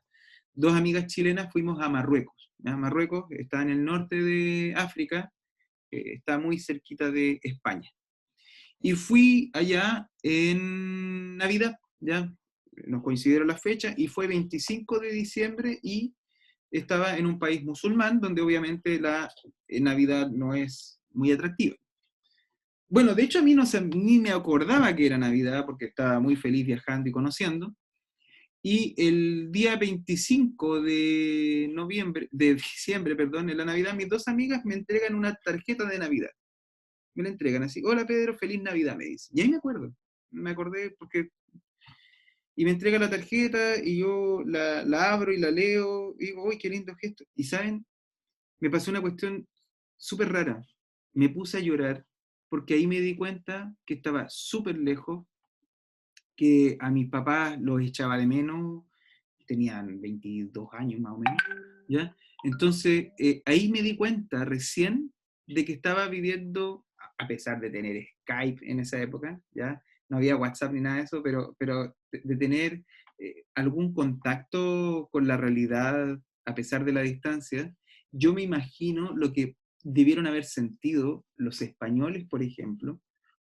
dos amigas chilenas, fuimos a Marruecos. ¿Ya? Marruecos está en el norte de África, está muy cerquita de España. Y fui allá en Navidad, ya nos coincidieron las fechas, y fue 25 de diciembre y estaba en un país musulmán donde obviamente la Navidad no es muy atractiva. Bueno, de hecho a mí ni me acordaba que era Navidad porque estaba muy feliz viajando y conociendo. Y el día 25 de diciembre, perdón, en la Navidad, mis dos amigas me entregan una tarjeta de Navidad. Me la entregan así, hola Pedro, feliz Navidad, me dice. Y ahí me acordé porque... Y me entrega la tarjeta y yo la abro y la leo y digo, uy, qué lindo gesto. Y saben, me pasó una cuestión súper rara. Me puse a llorar porque ahí me di cuenta que estaba súper lejos, que a mis papás los echaba de menos, tenían 22 años más o menos, ¿ya? Entonces, ahí me di cuenta recién de que estaba viviendo, a pesar de tener Skype en esa época, ¿ya? No había WhatsApp ni nada de eso, pero de tener algún contacto con la realidad a pesar de la distancia, yo me imagino lo que debieron haber sentido los españoles, por ejemplo,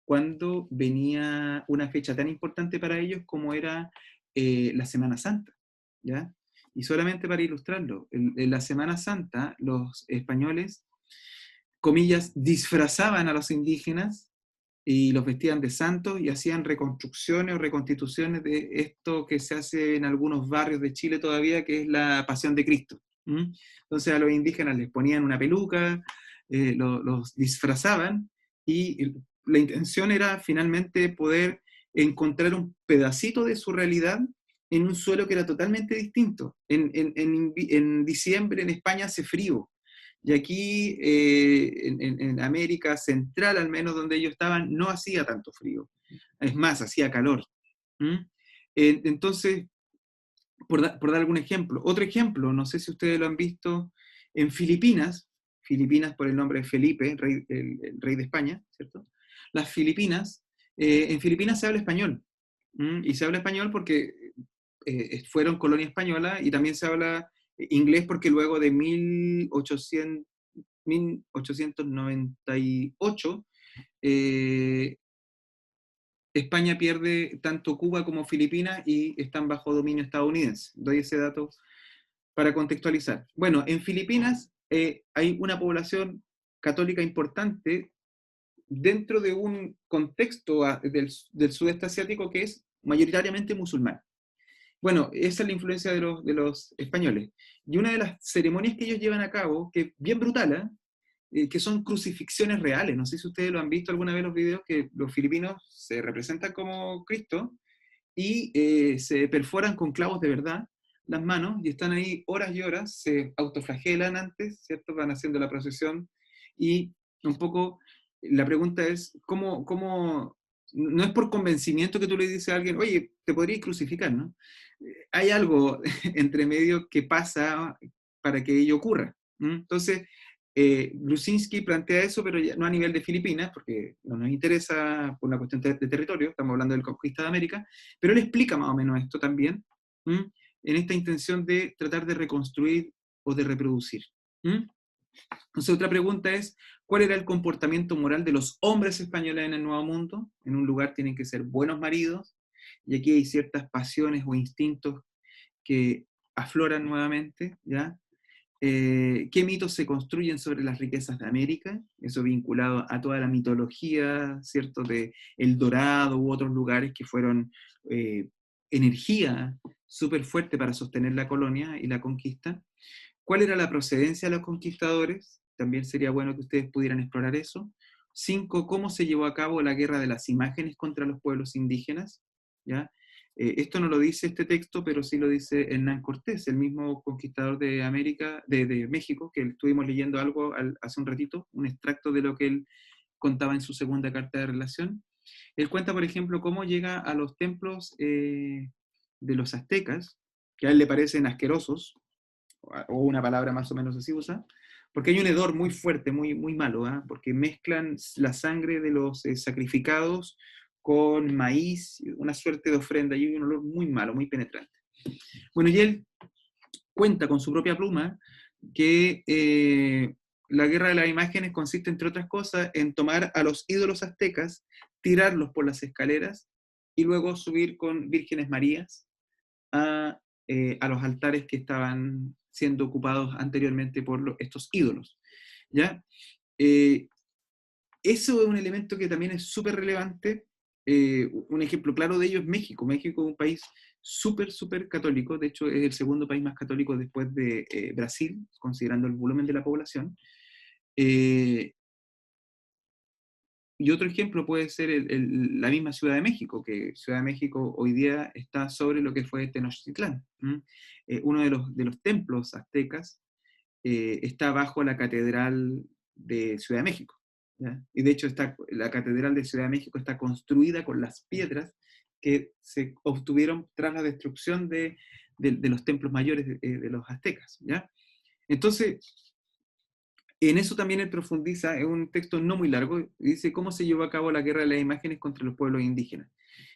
cuando venía una fecha tan importante para ellos como era la Semana Santa, ¿ya? Y solamente para ilustrarlo, en la Semana Santa los españoles, comillas, disfrazaban a los indígenas y los vestían de santos y hacían reconstrucciones o reconstituciones de esto que se hace en algunos barrios de Chile todavía, que es la Pasión de Cristo. ¿Mm? Entonces a los indígenas les ponían una peluca, los disfrazaban y la intención era finalmente poder encontrar un pedacito de su realidad en un suelo que era totalmente distinto. En diciembre en España hace frío, y aquí en América Central, al menos donde ellos estaban, no hacía tanto frío. Es más, hacía calor. ¿Mm? Entonces, por dar algún ejemplo. Otro ejemplo, no sé si ustedes lo han visto, en Filipinas, Filipinas por el nombre de Felipe, el rey de España, ¿cierto? Las Filipinas, en Filipinas se habla español. Y se habla español porque fueron colonia española y también se habla inglés porque luego de 1898 España pierde tanto Cuba como Filipinas y están bajo dominio estadounidense. Doy ese dato para contextualizar. Bueno, en Filipinas hay una población católica importante dentro de un contexto del sudeste asiático que es mayoritariamente musulmán. Bueno, esa es la influencia de los españoles. Y una de las ceremonias que ellos llevan a cabo, que es bien brutal, que son crucifixiones reales. No sé si ustedes lo han visto alguna vez los videos, que los filipinos se representan como Cristo y se perforan con clavos de verdad las manos y están ahí horas y horas, se autoflagelan antes, ¿cierto? Van haciendo la procesión y un poco la pregunta es, ¿cómo no es por convencimiento que tú le dices a alguien, oye, te podrías crucificar, ¿no? Hay algo entre medio que pasa para que ello ocurra. Entonces, Gruzinski plantea eso, pero ya no a nivel de Filipinas, porque no nos interesa por una cuestión de territorio, estamos hablando del conquista de América, pero él explica más o menos esto también, en esta intención de tratar de reconstruir o de reproducir. Entonces, otra pregunta es, ¿cuál era el comportamiento moral de los hombres españoles en el Nuevo Mundo? En un lugar tienen que ser buenos maridos, y aquí hay ciertas pasiones o instintos que afloran nuevamente, ¿ya? qué mitos se construyen sobre las riquezas de América, eso vinculado a toda la mitología, ¿cierto?, de El Dorado u otros lugares que fueron energía súper fuerte para sostener la colonia y la conquista. ¿Cuál era la procedencia de los conquistadores? También sería bueno que ustedes pudieran explorar eso. 5, ¿cómo se llevó a cabo la guerra de las imágenes contra los pueblos indígenas? ¿Ya? Esto no lo dice este texto, pero sí lo dice Hernán Cortés, el mismo conquistador de América, de México, que estuvimos leyendo algo hace un ratito, un extracto de lo que él contaba en su segunda carta de relación. Él cuenta, por ejemplo, cómo llega a los templos de los aztecas, que a él le parecen asquerosos, o una palabra más o menos así usa, porque hay un hedor muy fuerte, muy, muy malo, ¿eh? Porque mezclan la sangre de los sacrificados con maíz, una suerte de ofrenda, y hay un olor muy malo, muy penetrante. Bueno, y él cuenta con su propia pluma que la guerra de las imágenes consiste, entre otras cosas, en tomar a los ídolos aztecas, tirarlos por las escaleras y luego subir con vírgenes Marías a los altares que estaban siendo ocupados anteriormente por estos ídolos. ¿Ya? Eso es un elemento que también es súper relevante. Un ejemplo claro de ello es México. México es un país súper, súper católico. De hecho, es el segundo país más católico después de Brasil, considerando el volumen de la población. Y otro ejemplo puede ser la misma Ciudad de México, que Ciudad de México hoy día está sobre lo que fue Tenochtitlán. Uno de los templos aztecas está bajo la Catedral de Ciudad de México, ¿ya? Y de hecho la Catedral de Ciudad de México está construida con las piedras que se obtuvieron tras la destrucción de los templos mayores de los aztecas, ¿ya? Entonces, en eso también él profundiza, es un texto no muy largo, y dice cómo se llevó a cabo la guerra de las imágenes contra los pueblos indígenas.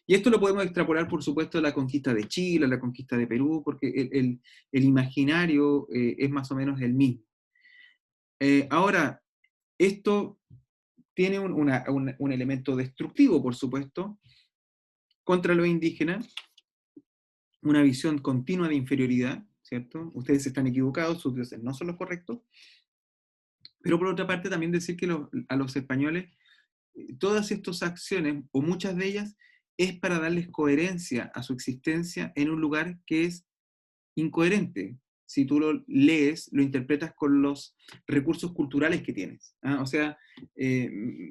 Y esto lo podemos extrapolar, por supuesto, a la conquista de Chile, a la conquista de Perú, porque el imaginario es más o menos el mismo. Ahora, esto tiene un elemento destructivo, por supuesto, contra los indígenas, una visión continua de inferioridad, ¿cierto? Ustedes están equivocados, sus dioses no son los correctos. Pero por otra parte también decir que a los españoles, todas estas acciones, o muchas de ellas, es para darles coherencia a su existencia en un lugar que es incoherente. Si tú lo lees, lo interpretas con los recursos culturales que tienes. O sea,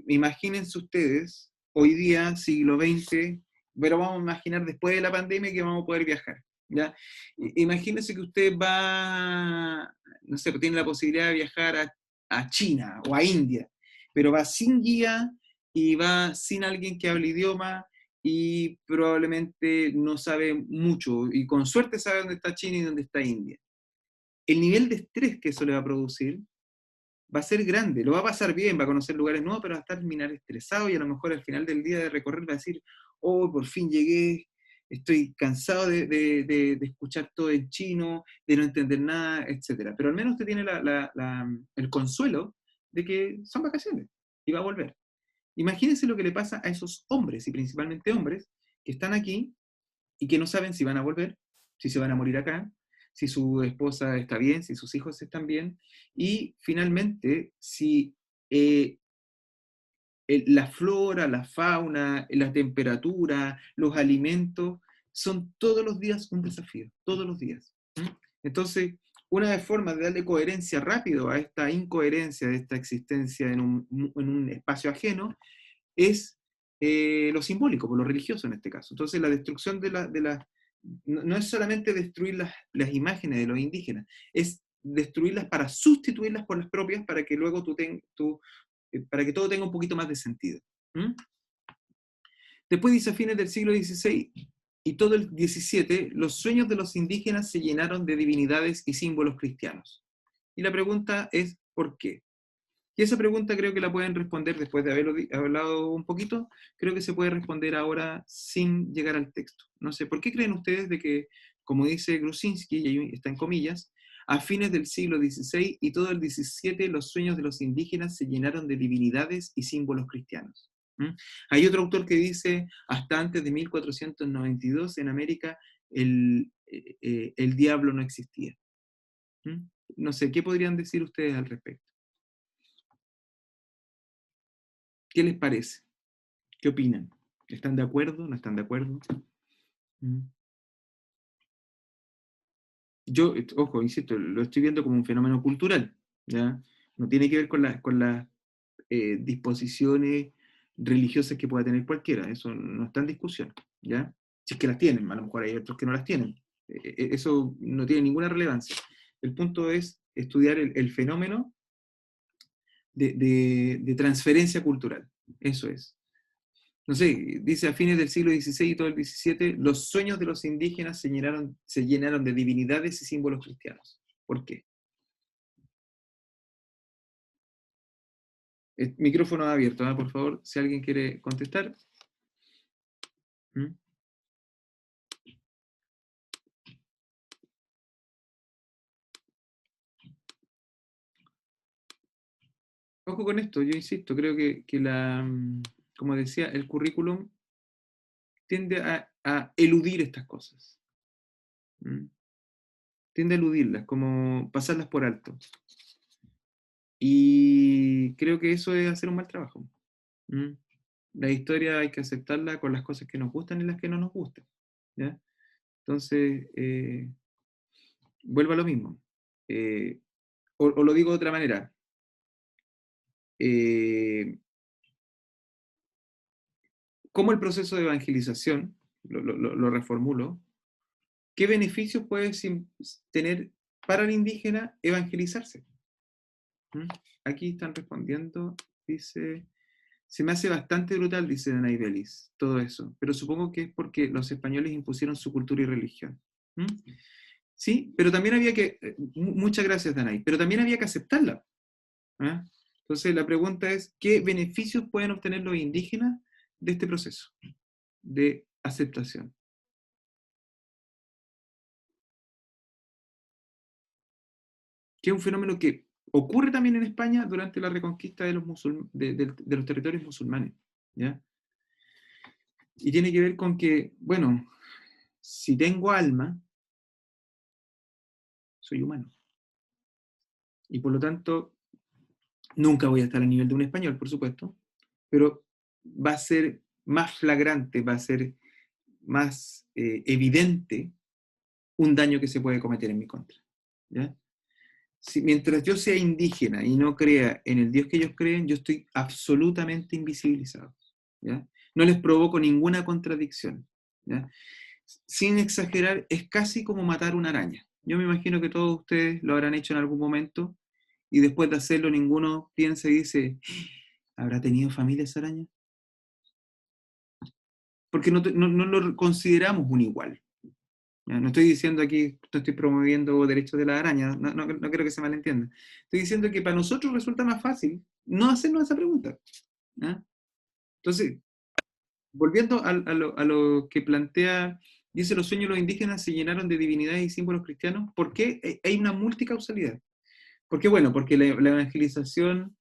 imagínense ustedes, hoy día, siglo XX, pero vamos a imaginar después de la pandemia que vamos a poder viajar. ¿Ya? Imagínense que usted va, no sé, tiene la posibilidad de viajar a China o a India, pero va sin guía y va sin alguien que hable idioma y probablemente no sabe mucho, y con suerte sabe dónde está China y dónde está India. El nivel de estrés que eso le va a producir va a ser grande, lo va a pasar bien, va a conocer lugares nuevos, pero va a terminar estresado y a lo mejor al final del día de recorrer va a decir, oh, por fin llegué, estoy cansado de escuchar todo en chino, de no entender nada, etc. Pero al menos usted tiene el consuelo de que son vacaciones y va a volver. Imagínense lo que le pasa a esos hombres, y principalmente hombres, que están aquí y que no saben si van a volver, si se van a morir acá, si su esposa está bien, si sus hijos están bien, y finalmente si la flora, la fauna, la temperatura, los alimentos, son todos los días un desafío, todos los días. Entonces, una de las formas de darle coherencia rápido a esta incoherencia de esta existencia en un espacio ajeno es lo simbólico, por lo religioso en este caso. Entonces, la destrucción no es solamente destruir las imágenes de los indígenas, es destruirlas para sustituirlas por las propias para que luego para que todo tenga un poquito más de sentido. Después dice, a fines del siglo XVI y todo el XVII, los sueños de los indígenas se llenaron de divinidades y símbolos cristianos. Y la pregunta es, ¿por qué? Y esa pregunta creo que la pueden responder después de haberlo hablado un poquito, creo que se puede responder ahora sin llegar al texto. No sé, ¿por qué creen ustedes de que, como dice Grusinski, y ahí está en comillas, a fines del siglo XVI y todo el XVII los sueños de los indígenas se llenaron de divinidades y símbolos cristianos? Hay otro autor que dice, hasta antes de 1492 en América el diablo no existía. No sé, ¿qué podrían decir ustedes al respecto? ¿Qué les parece? ¿Qué opinan? ¿Están de acuerdo? ¿No están de acuerdo? ¿Mm? Yo, ojo, insisto, lo estoy viendo como un fenómeno cultural, ¿ya? No tiene que ver con las disposiciones religiosas que pueda tener cualquiera, eso no está en discusión, ¿ya? Si es que las tienen, a lo mejor hay otros que no las tienen. Eso no tiene ninguna relevancia. El punto es estudiar el fenómeno de transferencia cultural, eso es. No sé, dice a fines del siglo XVI y todo el XVII, los sueños de los indígenas se llenaron de divinidades y símbolos cristianos. ¿Por qué? El micrófono abierto, ¿eh? Por favor, si alguien quiere contestar. ¿Mm? Ojo con esto, yo insisto, creo que como decía, el currículum tiende a eludir estas cosas. ¿Mm? Tiende a eludirlas, como pasarlas por alto. Y creo que eso es hacer un mal trabajo. ¿Mm? La historia hay que aceptarla con las cosas que nos gustan y las que no nos gustan, ¿ya? Entonces, vuelvo a lo mismo. O lo digo de otra manera. ¿Cómo el proceso de evangelización, lo reformulo, qué beneficios puede tener para el indígena evangelizarse? ¿Mm? Aquí están respondiendo, dice, se me hace bastante brutal, dice Danay Belis, todo eso, pero supongo que es porque los españoles impusieron su cultura y religión. ¿Mm? Sí, pero también había que, muchas gracias Danay, pero también había que aceptarla. ¿Ah? Entonces la pregunta es, ¿qué beneficios pueden obtener los indígenas de este proceso de aceptación? Que es un fenómeno que ocurre también en España durante la reconquista de de los territorios musulmanes, ¿ya? Y tiene que ver con que, bueno, si tengo alma, soy humano. Y por lo tanto, nunca voy a estar a nivel de un español, por supuesto, pero va a ser más flagrante, va a ser más evidente un daño que se puede cometer en mi contra, ¿ya? Si, mientras yo sea indígena y no crea en el Dios que ellos creen, yo estoy absolutamente invisibilizado, ¿ya? No les provoco ninguna contradicción, ¿ya? Sin exagerar, es casi como matar una araña. Yo me imagino que todos ustedes lo habrán hecho en algún momento y después de hacerlo ninguno piensa y dice, ¿habrá tenido familia esa araña? Porque no lo consideramos un igual. ¿Ya? No estoy diciendo aquí, no estoy promoviendo derechos de la araña, no quiero que se malentienda. Estoy diciendo que para nosotros resulta más fácil no hacernos esa pregunta. ¿Ya? Entonces, volviendo a lo que plantea, dice, los sueños de los indígenas se llenaron de divinidades y símbolos cristianos. ¿Por qué? Hay una multicausalidad. ¿Por qué? Bueno, porque la evangelización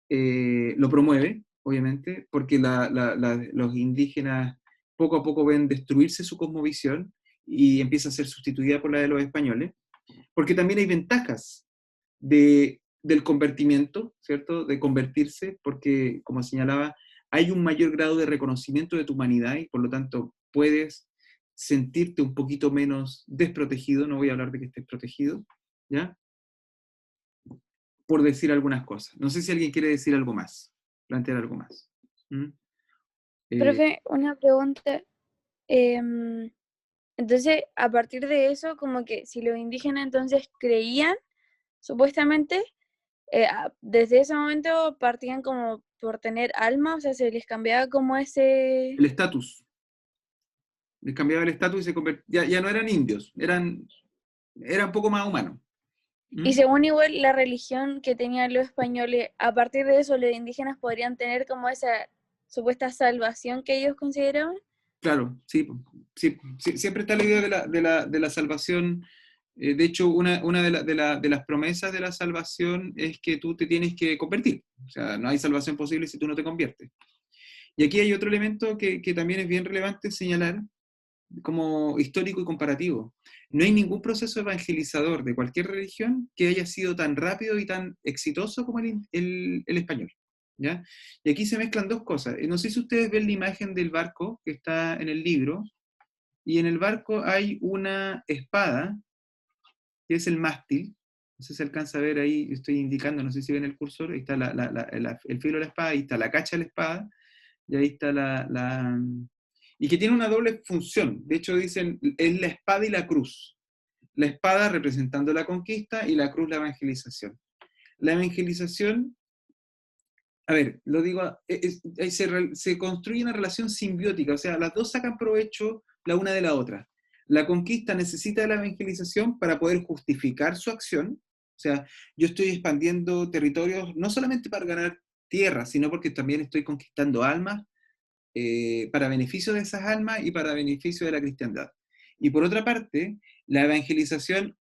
lo promueve, obviamente, porque los indígenas poco a poco ven destruirse su cosmovisión y empieza a ser sustituida por la de los españoles, porque también hay ventajas del convertimiento, ¿cierto? De convertirse, porque, como señalaba, hay un mayor grado de reconocimiento de tu humanidad y por lo tanto puedes sentirte un poquito menos desprotegido, no voy a hablar de que estés protegido, ¿ya? Por decir algunas cosas. No sé si alguien quiere decir algo más, plantear algo más. ¿Mm?
Profe, una pregunta. Entonces, a partir de eso, como que si los indígenas entonces creían, supuestamente, desde ese momento partían como por tener alma, o sea, se les cambiaba como ese...
El estatus. Les cambiaba el estatus y ya no eran indios, eran un poco más humanos. ¿Mm?
Y según igual la religión que tenían los españoles, a partir de eso los indígenas podrían tener como esa supuesta salvación que ellos consideraban.
Claro, sí, sí, siempre está la idea de la salvación. De hecho, una de las promesas de la salvación es que tú te tienes que convertir. O sea, no hay salvación posible si tú no te conviertes. Y aquí hay otro elemento que también es bien relevante señalar, como histórico y comparativo. No hay ningún proceso evangelizador de cualquier religión que haya sido tan rápido y tan exitoso como el español, ¿ya? Y aquí se mezclan dos cosas. No sé si ustedes ven la imagen del barco que está en el libro, y en el barco hay una espada, que es el mástil. No sé si se alcanza a ver ahí, estoy indicando, no sé si ven el cursor, ahí está el filo de la espada, ahí está la cacha de la espada, y ahí está y que tiene una doble función. De hecho dicen, es la espada y la cruz. La espada representando la conquista y la cruz la evangelización. La evangelización, a ver, lo digo, se construye una relación simbiótica, o sea, las dos sacan provecho la una de la otra. La conquista necesita de la evangelización para poder justificar su acción. O sea, yo estoy expandiendo territorios no solamente para ganar tierra, sino porque también estoy conquistando almas, para beneficio de esas almas y para beneficio de la cristiandad. Y por otra parte, la evangelización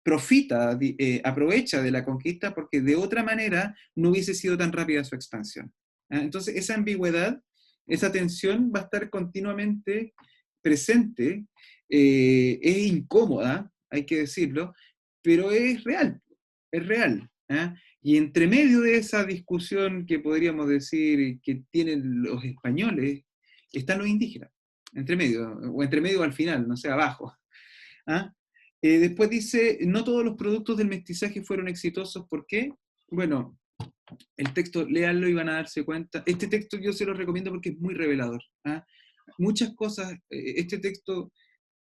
aprovecha de la conquista porque de otra manera no hubiese sido tan rápida su expansión. Entonces, esa ambigüedad, esa tensión va a estar continuamente presente, es incómoda, hay que decirlo, pero es real, es real. ¿Ah? Y entre medio de esa discusión que podríamos decir que tienen los españoles, están los indígenas, entre medio, o entre medio al final, no sé, abajo. ¿Ah? Después dice, no todos los productos del mestizaje fueron exitosos. ¿Por qué? Bueno, el texto, léanlo y van a darse cuenta. Este texto yo se lo recomiendo porque es muy revelador. ¿Ah? Muchas cosas, este texto,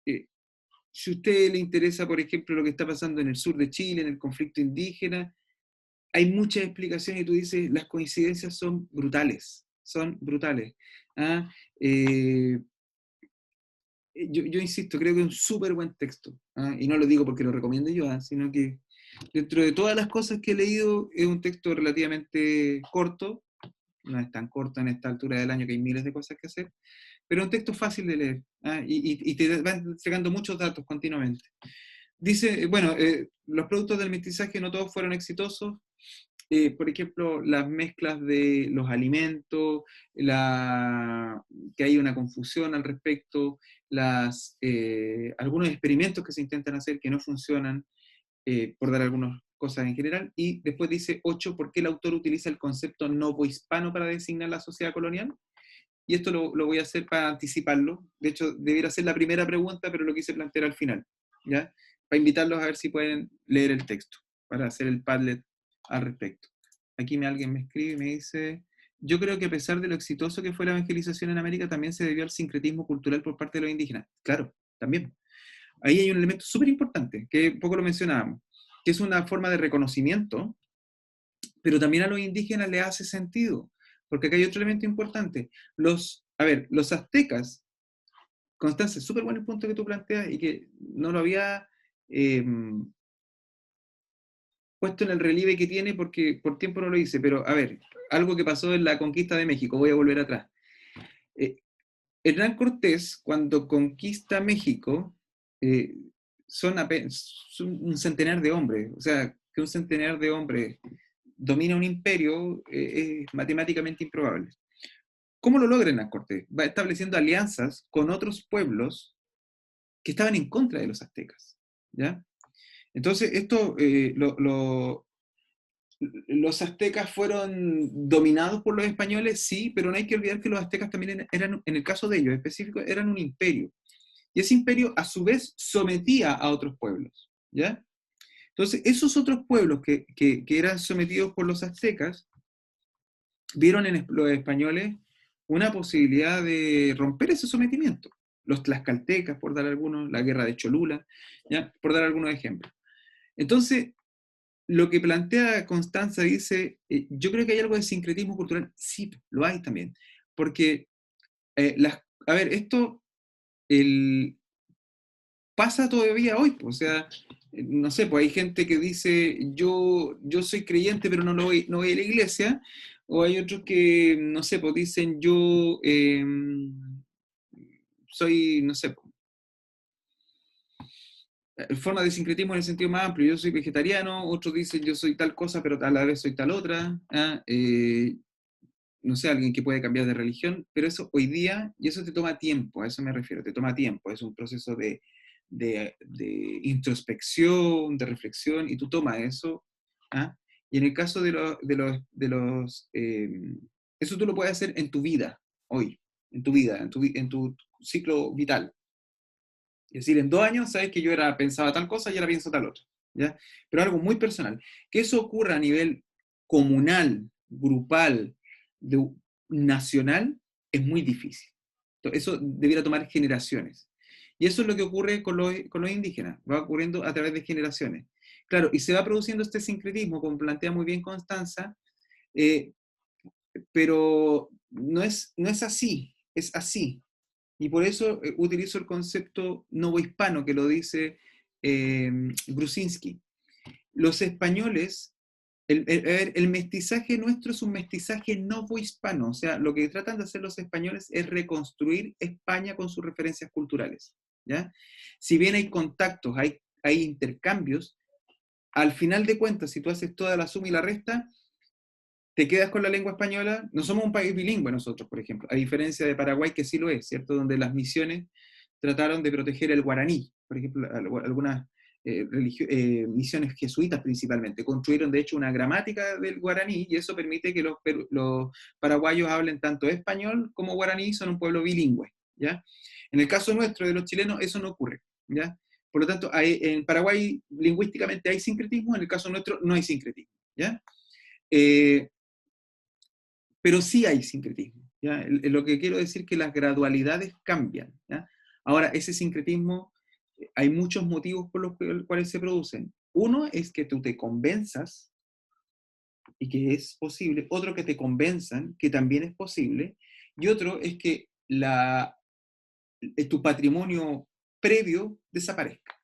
si a usted le interesa, por ejemplo, lo que está pasando en el sur de Chile, en el conflicto indígena, hay muchas explicaciones y tú dices, las coincidencias son brutales, son brutales. ¿Ah? Yo insisto, creo que es un súper buen texto, ¿ah? Y no lo digo porque lo recomiende yo, ¿ah? Sino que dentro de todas las cosas que he leído, es un texto relativamente corto, no es tan corto en esta altura del año que hay miles de cosas que hacer, pero es un texto fácil de leer, ¿ah? Y te van entregando muchos datos continuamente. Dice, bueno, los productos del mestizaje no todos fueron exitosos. Por ejemplo, las mezclas de los alimentos, que hay una confusión al respecto, algunos experimentos que se intentan hacer que no funcionan, por dar algunas cosas en general. Y después dice 8, ¿por qué el autor utiliza el concepto novohispano para designar la sociedad colonial? Y esto lo voy a hacer para anticiparlo. De hecho, debiera ser la primera pregunta, pero lo quise plantear al final, ¿ya? Para invitarlos a ver si pueden leer el texto, para hacer el Padlet al respecto. Aquí alguien me escribe y me dice, yo creo que a pesar de lo exitoso que fue la evangelización en América, también se debió al sincretismo cultural por parte de los indígenas. Claro, también. Ahí hay un elemento súper importante, que poco lo mencionábamos, que es una forma de reconocimiento, pero también a los indígenas les hace sentido, porque acá hay otro elemento importante. Los aztecas, Constanza, es súper bueno el punto que tú planteas y que no lo había puesto en el relieve que tiene porque por tiempo no lo hice, pero a ver, algo que pasó en la conquista de México, voy a volver atrás. Hernán Cortés, cuando conquista México, son un centenar de hombres, o sea, que un centenar de hombres domina un imperio es matemáticamente improbable. ¿Cómo lo logra Hernán Cortés? Va estableciendo alianzas con otros pueblos que estaban en contra de los aztecas, ¿ya? Entonces, los aztecas fueron dominados por los españoles, sí, pero no hay que olvidar que los aztecas también eran, en el caso de ellos específico, eran un imperio. Y ese imperio, a su vez, sometía a otros pueblos, ¿ya? Entonces, esos otros pueblos que eran sometidos por los aztecas, vieron en los españoles una posibilidad de romper ese sometimiento. Los tlaxcaltecas, por dar algunos, la guerra de Cholula, ¿ya? Por dar algunos ejemplos. Entonces, lo que plantea Constanza dice, yo creo que hay algo de sincretismo cultural. Sí, lo hay también. Porque, a ver, esto pasa todavía hoy. O sea, no sé, pues hay gente que dice, yo soy creyente, pero no voy a la iglesia. O hay otros que, no sé, pues dicen, yo soy, no sé, forma de sincretismo en el sentido más amplio. Yo soy vegetariano, otros dicen yo soy tal cosa, pero a la vez soy tal otra. ¿Ah? no sé, alguien que puede cambiar de religión, pero eso hoy día, y eso te toma tiempo, a eso me refiero, te toma tiempo, es un proceso de introspección, de reflexión, y tú tomas eso, ¿ah? Y en el caso eso tú lo puedes hacer en tu vida, hoy, en tu vida, en tu ciclo vital. Es decir, en 2 años sabes que yo pensaba tal cosa y ahora pienso tal otra, ¿ya? Pero algo muy personal. Que eso ocurra a nivel comunal, grupal, nacional, es muy difícil. Entonces, eso debiera tomar generaciones. Y eso es lo que ocurre con los indígenas, va ocurriendo a través de generaciones. Claro, y se va produciendo este sincretismo, como plantea muy bien Constanza, pero no es así, es así. Y por eso utilizo el concepto novohispano, que lo dice Grusinski. Los españoles, el mestizaje nuestro es un mestizaje novohispano, o sea, lo que tratan de hacer los españoles es reconstruir España con sus referencias culturales, ¿ya? Si bien hay contactos, hay intercambios, al final de cuentas, si tú haces toda la suma y la resta, te quedas con la lengua española. No somos un país bilingüe nosotros, por ejemplo, a diferencia de Paraguay, que sí lo es, ¿cierto? Donde las misiones trataron de proteger el guaraní, por ejemplo, algunas misiones jesuitas principalmente, construyeron de hecho una gramática del guaraní, y eso permite que los paraguayos hablen tanto español como guaraní, son un pueblo bilingüe, ¿ya? En el caso nuestro, de los chilenos, eso no ocurre, ¿ya? Por lo tanto, en Paraguay lingüísticamente hay sincretismo, en el caso nuestro no hay sincretismo, ¿ya? Pero sí hay sincretismo, ¿ya? Lo que quiero decir es que las gradualidades cambian, ¿ya? Ahora, ese sincretismo, hay muchos motivos por los cuales se producen. Uno es que tú te convenzas y que es posible, otro que te convenzan que también es posible, y otro es que tu patrimonio previo desaparezca.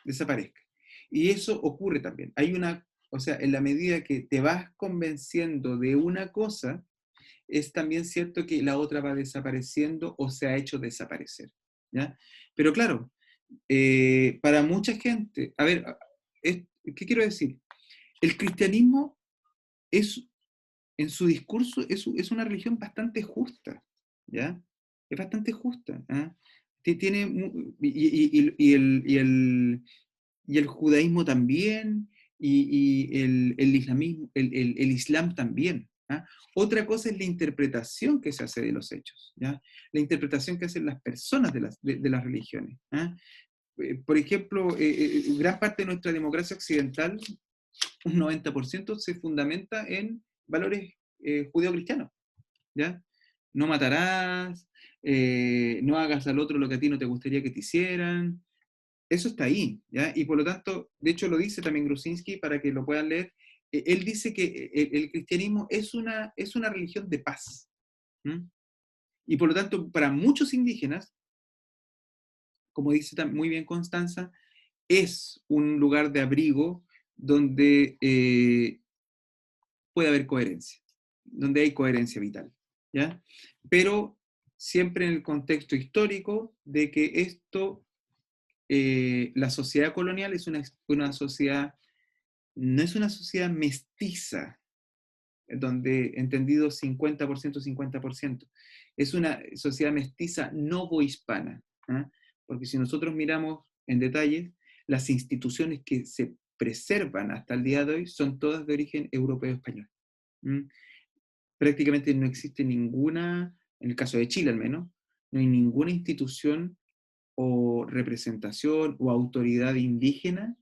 Desaparezca. Y eso ocurre también. O sea, en la medida que te vas convenciendo de una cosa, es también cierto que la otra va desapareciendo o se ha hecho desaparecer, ¿ya? Pero claro, para mucha gente, a ver, ¿qué quiero decir? El cristianismo en su discurso es una religión bastante justa, ¿ya? Es bastante justa, ¿ah? Tiene, y el judaísmo también, y el islamismo, el islam también, ¿ah? Otra cosa es la interpretación que se hace de los hechos, ¿ya? La interpretación que hacen las personas de las religiones, ¿ah? Por ejemplo, gran parte de nuestra democracia occidental, un 90%, se fundamenta en valores judeo-cristianos, ¿ya? No matarás, no hagas al otro lo que a ti no te gustaría que te hicieran. Eso está ahí, ¿ya? Y por lo tanto, de hecho lo dice también Grusinski, para que lo puedan leer. Él dice que el cristianismo es una religión de paz. Y por lo tanto, para muchos indígenas, como dice muy bien Constanza, es un lugar de abrigo donde puede haber coherencia, donde hay coherencia vital, ¿ya? Pero siempre en el contexto histórico de que esto, la sociedad colonial es una sociedad, no es una sociedad mestiza, donde entendido 50%, 50%. Es una sociedad mestiza novohispana, ¿eh? Porque si nosotros miramos en detalle, las instituciones que se preservan hasta el día de hoy son todas de origen europeo-español. Prácticamente no existe ninguna, en el caso de Chile al menos, no hay ninguna institución o representación o autoridad indígena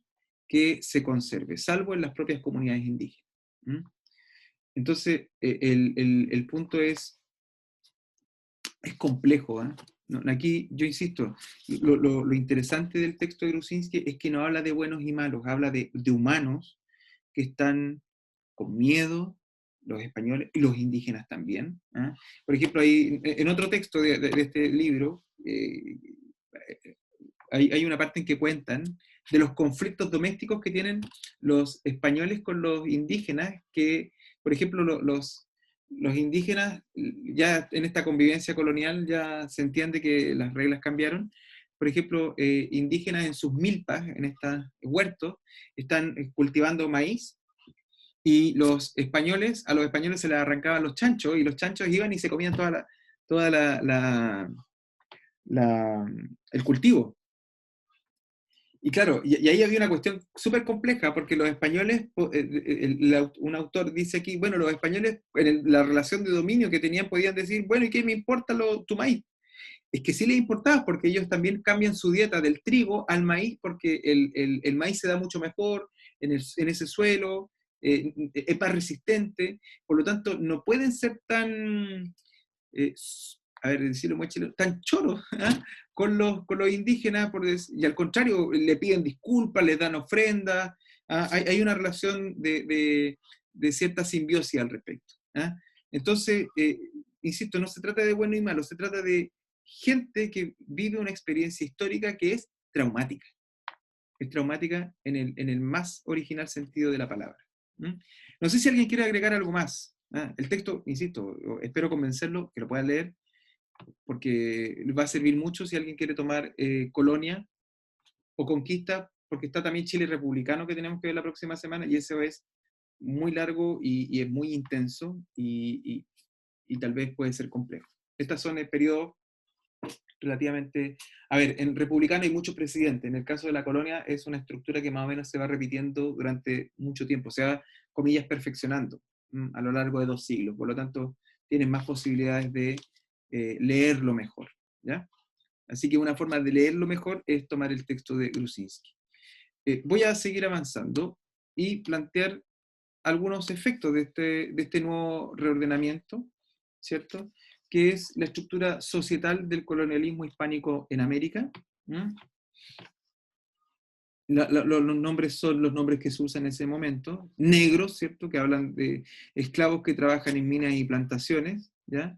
que se conserve, salvo en las propias comunidades indígenas. Entonces, el punto es complejo, ¿eh? Aquí, yo insisto, lo interesante del texto de Grusinski es que no habla de buenos y malos, habla de humanos que están con miedo, los españoles y los indígenas también, ¿eh? Por ejemplo, en otro texto de este libro, hay una parte en que cuentan de los conflictos domésticos que tienen los españoles con los indígenas, que, por ejemplo, los indígenas, ya en esta convivencia colonial ya se entiende que las reglas cambiaron. Por ejemplo, indígenas en sus milpas, en estos huertos, están cultivando maíz, Y los españoles, a los españoles se les arrancaban los chanchos, y los chanchos iban y se comían el cultivo. Y claro, y ahí había una cuestión súper compleja, porque los españoles, un autor dice aquí, bueno, los españoles, la relación de dominio que tenían, podían decir, bueno, ¿y qué me importa tu maíz? Es que sí les importaba, porque ellos también cambian su dieta del trigo al maíz, porque el maíz se da mucho mejor en ese suelo, es más resistente, por lo tanto, no pueden ser tan, a ver, decirlo muy chileno, tan choros, ¿ah? con los indígenas, y al contrario, le piden disculpas, les dan ofrendas, ¿ah? Hay una relación de cierta simbiosis al respecto, ¿ah? Entonces, insisto, no se trata de bueno y malo, se trata de gente que vive una experiencia histórica que es traumática. Es traumática en el más original sentido de la palabra. No sé si alguien quiere agregar algo más. El texto, insisto, espero convencerlo, que lo puedan leer, porque va a servir mucho si alguien quiere tomar Colonia o Conquista, porque está también Chile Republicano, que tenemos que ver la próxima semana, y eso es muy largo y es muy intenso, y tal vez puede ser complejo. Estas son el periodo relativamente... A ver, en republicano hay muchos presidentes. En el caso de la colonia es una estructura que más o menos se va repitiendo durante mucho tiempo. Se va, comillas, perfeccionando a lo largo de 2 siglos. Por lo tanto, tienen más posibilidades de leerlo mejor, ¿ya? Así que una forma de leerlo mejor es tomar el texto de Grusinski. Voy a seguir avanzando y plantear algunos efectos de este nuevo reordenamiento, ¿cierto? Que es la estructura societal del colonialismo hispánico en América. Los nombres son los nombres que se usan en ese momento. Negros, ¿cierto? Que hablan de esclavos que trabajan en minas y plantaciones, ¿ya?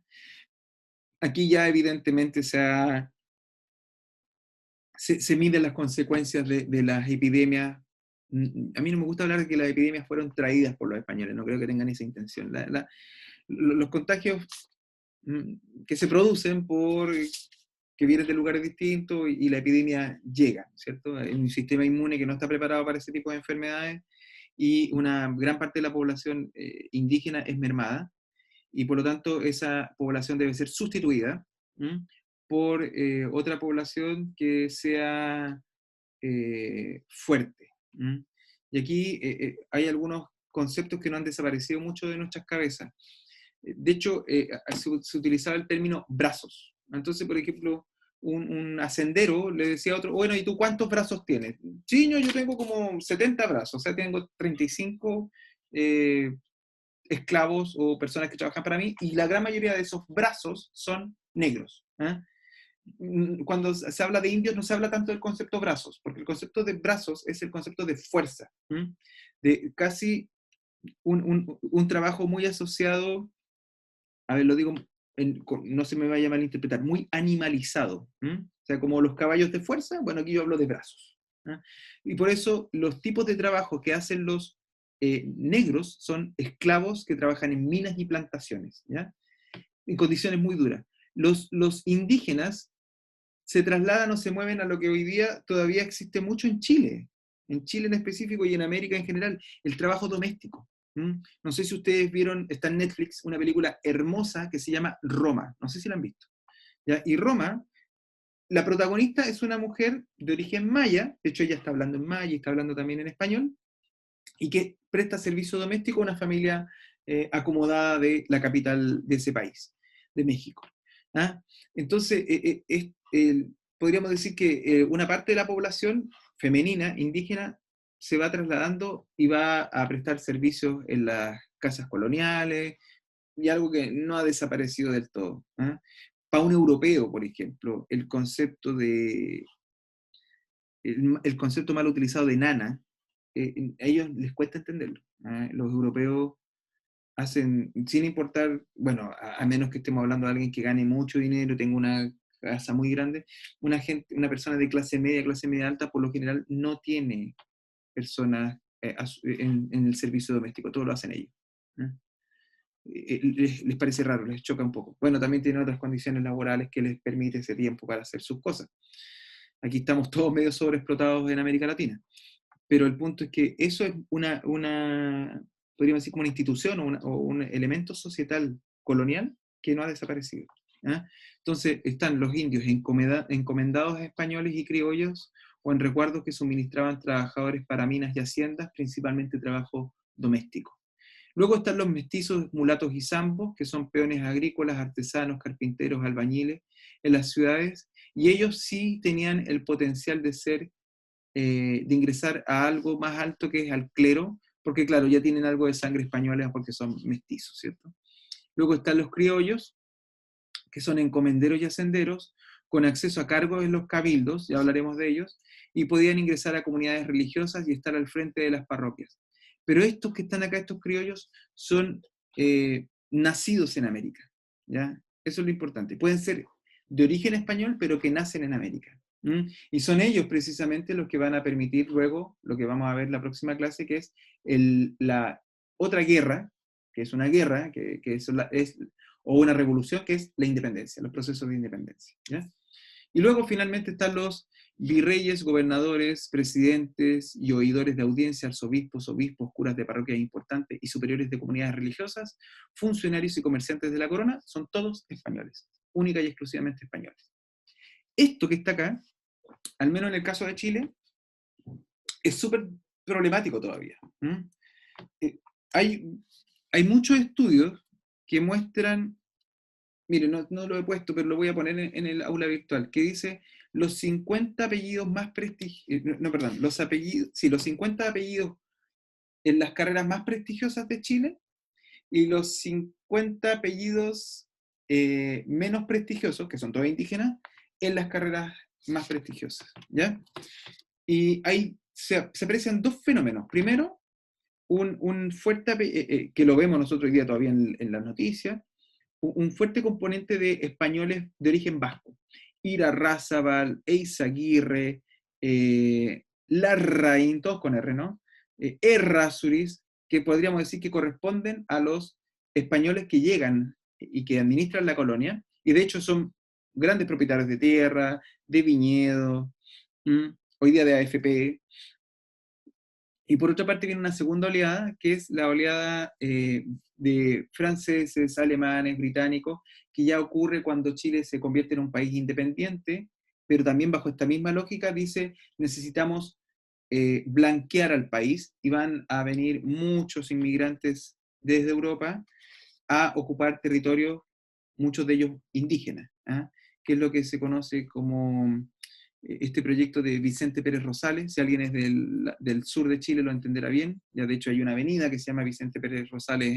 Aquí ya evidentemente se miden las consecuencias de las epidemias. A mí no me gusta hablar de que las epidemias fueron traídas por los españoles, no creo que tengan esa intención. Los contagios que se producen que vienen de lugares distintos, y la epidemia llega, ¿cierto? Hay un sistema inmune que no está preparado para ese tipo de enfermedades, y una gran parte de la población indígena es mermada, y por lo tanto esa población debe ser sustituida por otra población que sea fuerte. Y aquí hay algunos conceptos que no han desaparecido mucho de nuestras cabezas. De hecho, se utilizaba el término brazos. Entonces, por ejemplo, un hacendero le decía a otro, bueno, ¿y tú cuántos brazos tienes? Sí, yo tengo como 70 brazos, o sea, tengo 35 esclavos o personas que trabajan para mí, y la gran mayoría de esos brazos son negros. Cuando se habla de indios no se habla tanto del concepto brazos, porque el concepto de brazos es el concepto de fuerza, de casi un trabajo muy asociado, a ver, lo digo, no se me vaya a malinterpretar, muy animalizado. O sea, como los caballos de fuerza, bueno, aquí yo hablo de brazos. Y por eso los tipos de trabajo que hacen los negros son esclavos que trabajan en minas y plantaciones, ¿ya? En condiciones muy duras. Los indígenas se trasladan o se mueven a lo que hoy día todavía existe mucho en Chile en específico y en América en general, el trabajo doméstico. No sé si ustedes vieron, está en Netflix, una película hermosa que se llama Roma, no sé si la han visto, ¿ya? Y Roma, la protagonista es una mujer de origen maya, de hecho ella está hablando en maya y está hablando también en español, y que presta servicio doméstico a una familia acomodada de la capital de ese país, de México. ¿Ah? Entonces, podríamos decir que una parte de la población femenina, indígena, se va trasladando y va a prestar servicios en las casas coloniales, y algo que no ha desaparecido del todo. ¿Ah? Para un europeo, por ejemplo, el concepto mal utilizado de nana, a ellos les cuesta entenderlo. Los europeos hacen, sin importar, bueno, a menos que estemos hablando de alguien que gane mucho dinero, tenga una casa muy grande, una persona de clase media alta, por lo general no tiene personas en el servicio doméstico, todo lo hacen ellos. Les parece raro, les choca un poco. Bueno, también tienen otras condiciones laborales que les permite ese tiempo para hacer sus cosas. Aquí estamos todos medio sobreexplotados en América Latina. Pero el punto es que eso es podríamos decir, como una institución o un elemento societal colonial que no ha desaparecido. ¿Ah? Entonces están los indios encomendados a españoles y criollos o en recuerdos que suministraban trabajadores para minas y haciendas, principalmente trabajo doméstico. Luego están los mestizos, mulatos y zambos, que son peones agrícolas, artesanos, carpinteros, albañiles en las ciudades, y ellos sí tenían el potencial de ser, de ingresar a algo más alto que es al clero, porque claro, ya tienen algo de sangre española porque son mestizos, ¿cierto? Luego están los criollos, que son encomenderos y hacenderos, con acceso a cargos en los cabildos, ya hablaremos de ellos, y podían ingresar a comunidades religiosas y estar al frente de las parroquias. Pero estos que están acá, estos criollos, son nacidos en América, ¿ya? Eso es lo importante. Pueden ser de origen español, pero que nacen en América. Y son ellos precisamente los que van a permitir luego, lo que vamos a ver en la próxima clase, que es la otra guerra, que es una guerra, o una revolución, que es la independencia, los procesos de independencia, ¿ya? Y luego finalmente están los virreyes, gobernadores, presidentes y oidores de audiencia, arzobispos, obispos, curas de parroquias importantes y superiores de comunidades religiosas, funcionarios y comerciantes de la corona, son todos españoles, única y exclusivamente españoles. Esto que está acá, al menos en el caso de Chile, es súper problemático todavía. Hay muchos estudios que muestran, mire, no lo he puesto, pero lo voy a poner en el aula virtual, que dice los 50 apellidos más prestigiosos, no, perdón, los 50 apellidos en las carreras más prestigiosas de Chile y los 50 apellidos menos prestigiosos, que son todos indígenas, en las carreras más prestigiosas, ¿ya? Y ahí se aprecian dos fenómenos. Primero, un fuerte, que lo vemos nosotros hoy día todavía en las noticias, un fuerte componente de españoles de origen vasco. Irarrázaval, Eizaguirre, Larraín, todos con R, ¿no? Errázuriz, que podríamos decir que corresponden a los españoles que llegan y que administran la colonia, y de hecho son grandes propietarios de tierra, de viñedos, hoy día de AFP. Y por otra parte viene una segunda oleada, que es la oleada de franceses, alemanes, británicos, que ya ocurre cuando Chile se convierte en un país independiente, pero también bajo esta misma lógica dice, necesitamos blanquear al país, y van a venir muchos inmigrantes desde Europa a ocupar territorios, muchos de ellos indígenas, ¿ah? Que es lo que se conoce como este proyecto de Vicente Pérez Rosales. Si alguien es del sur de Chile lo entenderá bien, ya de hecho hay una avenida que se llama Vicente Pérez Rosales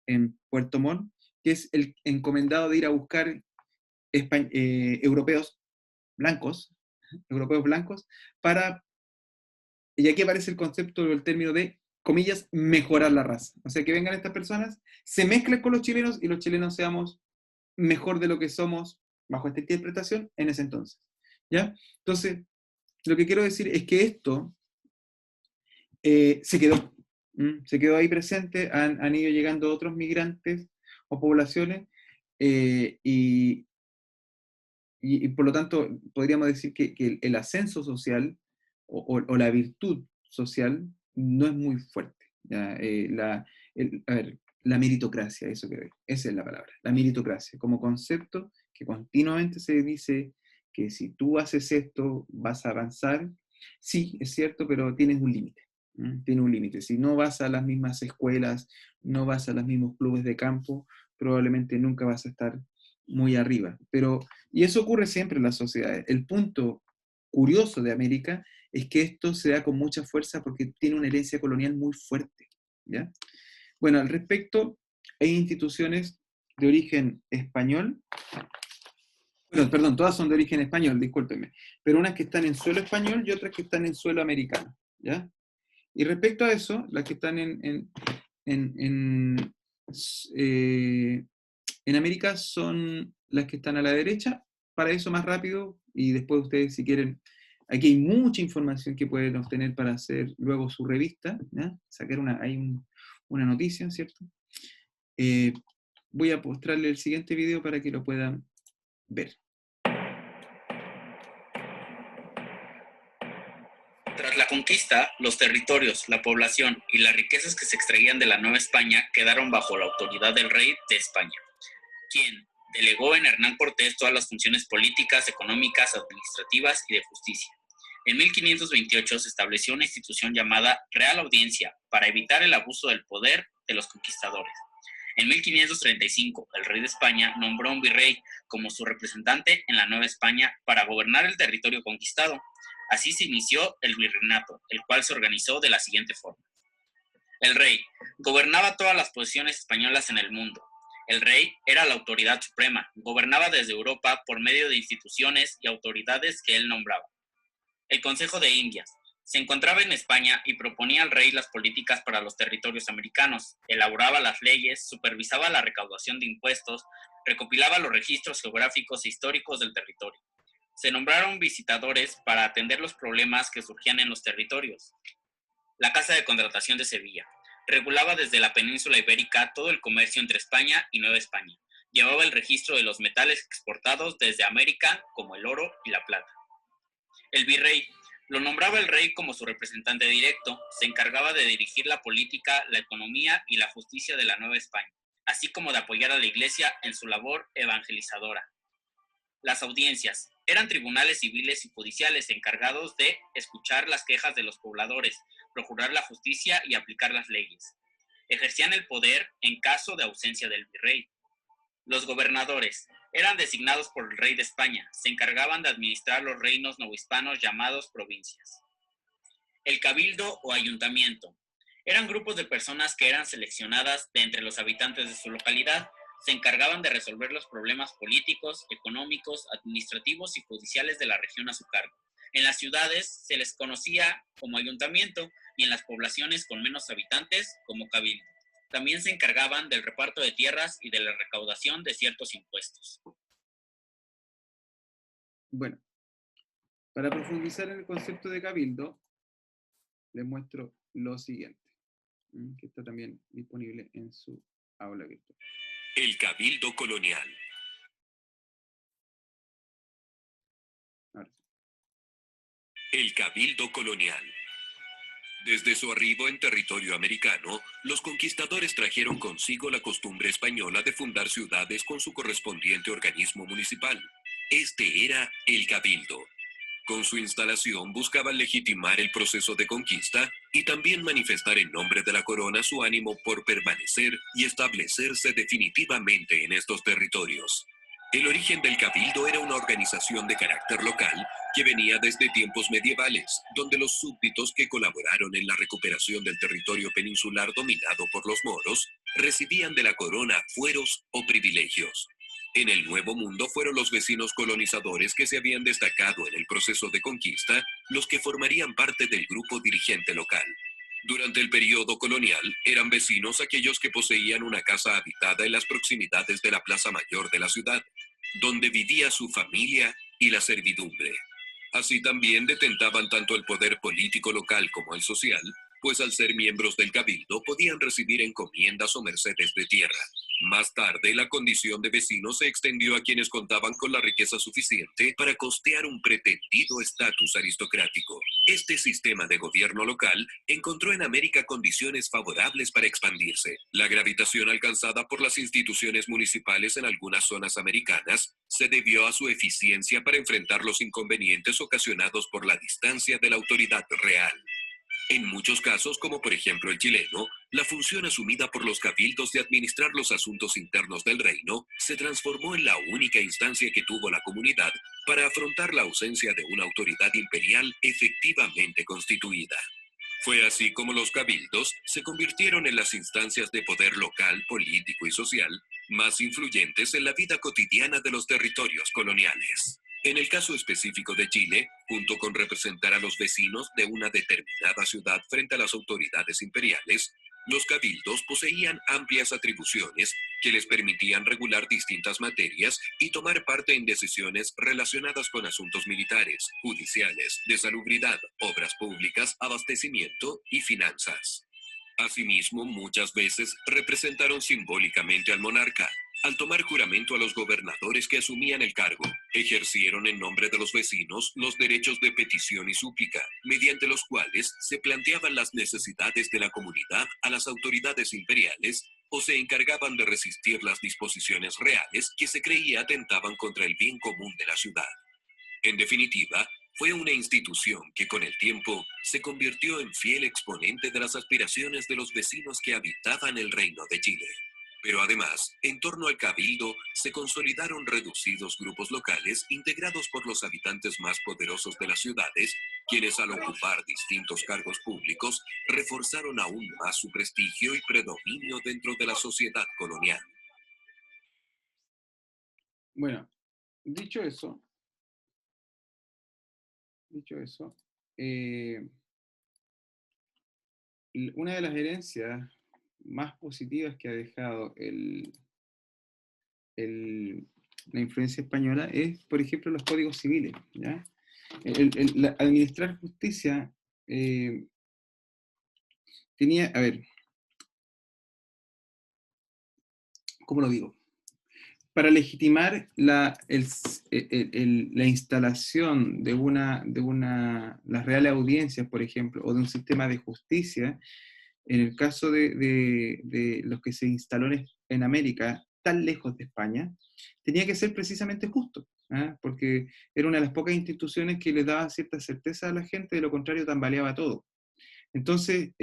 en Puerto Montt, que es el encomendado de ir a buscar europeos blancos, para, y aquí aparece el concepto o el término de, comillas, mejorar la raza. O sea, que vengan estas personas, se mezclen con los chilenos y los chilenos seamos mejor de lo que somos bajo esta interpretación en ese entonces, ¿ya? Entonces, lo que quiero decir es que esto se quedó ahí presente, han ido llegando otros migrantes o poblaciones, y por lo tanto podríamos decir que el ascenso social o la virtud social no es muy fuerte, ¿ya? A ver, la meritocracia, esa es la palabra, la meritocracia, como concepto que continuamente se dice que si tú haces esto vas a avanzar. Sí, es cierto, pero tienes un límite. Tiene un límite. Si no vas a las mismas escuelas, no vas a los mismos clubes de campo, probablemente nunca vas a estar muy arriba. Y eso ocurre siempre en las sociedades. El punto curioso de América es que esto se da con mucha fuerza porque tiene una herencia colonial muy fuerte, ¿ya? Bueno, al respecto, hay instituciones de origen español. Bueno, perdón, todas son de origen español, discúlpenme, pero unas que están en suelo español y otras que están en suelo americano, ¿ya? Y respecto a eso, las que están en América son las que están a la derecha. Para eso más rápido, y después ustedes si quieren, aquí hay mucha información que pueden obtener para hacer luego su revista, ¿ya? Sacar una noticia, ¿cierto? Voy a mostrarle el siguiente video para que lo puedan ver.
Tras la conquista, los territorios, la población y las riquezas que se extraían de la Nueva España quedaron bajo la autoridad del rey de España, quien delegó en Hernán Cortés todas las funciones políticas, económicas, administrativas y de justicia. En 1528 se estableció una institución llamada Real Audiencia para evitar el abuso del poder de los conquistadores. En 1535, el rey de España nombró a un virrey como su representante en la Nueva España para gobernar el territorio conquistado. Así se inició el virreinato, el cual se organizó de la siguiente forma. El rey gobernaba todas las posesiones españolas en el mundo. El rey era la autoridad suprema, gobernaba desde Europa por medio de instituciones y autoridades que él nombraba. El Consejo de Indias se encontraba en España y proponía al rey las políticas para los territorios americanos, elaboraba las leyes, supervisaba la recaudación de impuestos, recopilaba los registros geográficos e históricos del territorio. Se nombraron visitadores para atender los problemas que surgían en los territorios. La Casa de Contratación de Sevilla regulaba desde la península ibérica todo el comercio entre España y Nueva España. Llevaba el registro de los metales exportados desde América, como el oro y la plata. El virrey lo nombraba el rey como su representante directo, se encargaba de dirigir la política, la economía y la justicia de la Nueva España, así como de apoyar a la Iglesia en su labor evangelizadora. Las audiencias eran tribunales civiles y judiciales encargados de escuchar las quejas de los pobladores, procurar la justicia y aplicar las leyes. Ejercían el poder en caso de ausencia del virrey. Los gobernadores eran designados por el rey de España, se encargaban de administrar los reinos novohispanos llamados provincias. El cabildo o ayuntamiento eran grupos de personas que eran seleccionadas de entre los habitantes de su localidad, se encargaban de resolver los problemas políticos, económicos, administrativos y judiciales de la región a su cargo. En las ciudades se les conocía como ayuntamiento y en las poblaciones con menos habitantes como cabildo. También se encargaban del reparto de tierras y de la recaudación de ciertos impuestos.
Bueno, para profundizar en el concepto de cabildo, les muestro lo siguiente, que está también disponible en su aula virtual.
El cabildo colonial.
Ahora sí.
El cabildo colonial. Desde su arribo en territorio americano, los conquistadores trajeron consigo la costumbre española de fundar ciudades con su correspondiente organismo municipal. Este era el cabildo. Con su instalación buscaban legitimar el proceso de conquista y también manifestar en nombre de la corona su ánimo por permanecer y establecerse definitivamente en estos territorios. El origen del cabildo era una organización de carácter local que venía desde tiempos medievales, donde los súbditos que colaboraron en la recuperación del territorio peninsular dominado por los moros recibían de la corona fueros o privilegios. En el Nuevo Mundo fueron los vecinos colonizadores que se habían destacado en el proceso de conquista los que formarían parte del grupo dirigente local. Durante el periodo colonial, eran vecinos aquellos que poseían una casa habitada en las proximidades de la plaza mayor de la ciudad, donde vivía su familia y la servidumbre. Así también detentaban tanto el poder político local como el social, pues al ser miembros del cabildo podían recibir encomiendas o mercedes de tierra. Más tarde, la condición de vecinos se extendió a quienes contaban con la riqueza suficiente para costear un pretendido estatus aristocrático. Este sistema de gobierno local encontró en América condiciones favorables para expandirse. La gravitación alcanzada por las instituciones municipales en algunas zonas americanas se debió a su eficiencia para enfrentar los inconvenientes ocasionados por la distancia de la autoridad real. En muchos casos, como por ejemplo el chileno, la función asumida por los cabildos de administrar los asuntos internos del reino se transformó en la única instancia que tuvo la comunidad para afrontar la ausencia de una autoridad imperial efectivamente constituida. Fue así como los cabildos se convirtieron en las instancias de poder local, político y social más influyentes en la vida cotidiana de los territorios coloniales. En el caso específico de Chile, junto con representar a los vecinos de una determinada ciudad frente a las autoridades imperiales, los cabildos poseían amplias atribuciones que les permitían regular distintas materias y tomar parte en decisiones relacionadas con asuntos militares, judiciales, de salubridad, obras públicas, abastecimiento y finanzas. Asimismo, muchas veces representaron simbólicamente al monarca, Al tomar juramento a los gobernadores que asumían el cargo, ejercieron en nombre de los vecinos los derechos de petición y súplica, mediante los cuales se planteaban las necesidades de la comunidad a las autoridades imperiales o se encargaban de resistir las disposiciones reales que se creía atentaban contra el bien común de la ciudad. En definitiva, fue una institución que con el tiempo se convirtió en fiel exponente de las aspiraciones de los vecinos que habitaban el Reino de Chile. Pero además, en torno al cabildo se consolidaron reducidos grupos locales integrados por los habitantes más poderosos de las ciudades, quienes al ocupar distintos cargos públicos reforzaron aún más su prestigio y predominio dentro de la sociedad colonial.
Bueno, dicho eso, una de las herencias más positivas que ha dejado la influencia española es, por ejemplo, los códigos civiles, ¿ya? Administrar justicia tenía, a ver, ¿cómo lo digo? Para legitimar la instalación de las reales audiencias, por ejemplo, o de un sistema de justicia, en el caso de los que se instaló en América, tan lejos de España, tenía que ser precisamente justo, ¿ah? Porque era una de las pocas instituciones que le daba cierta certeza a la gente, de lo contrario tambaleaba todo. Entonces,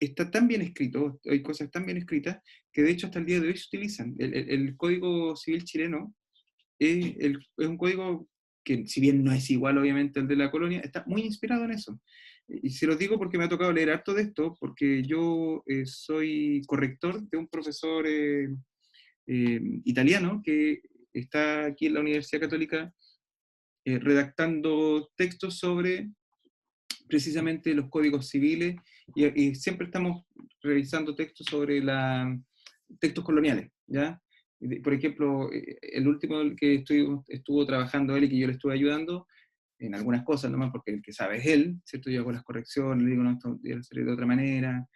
está tan bien escrito, hay cosas tan bien escritas, que de hecho hasta el día de hoy se utilizan. El Código Civil chileno es un código que, si bien no es igual obviamente al de la colonia, está muy inspirado en eso. Y se los digo porque me ha tocado leer harto de esto, porque yo soy corrector de un profesor italiano que está aquí en la Universidad Católica redactando textos sobre precisamente los códigos civiles, y siempre estamos revisando textos sobre textos coloniales, ¿ya? Por ejemplo, el último que estuvo trabajando él y que yo le estuve ayudando en algunas cosas nomás, porque el que sabe es él, ¿cierto? Yo hago las correcciones, le digo, no, esto debe ser de otra manera.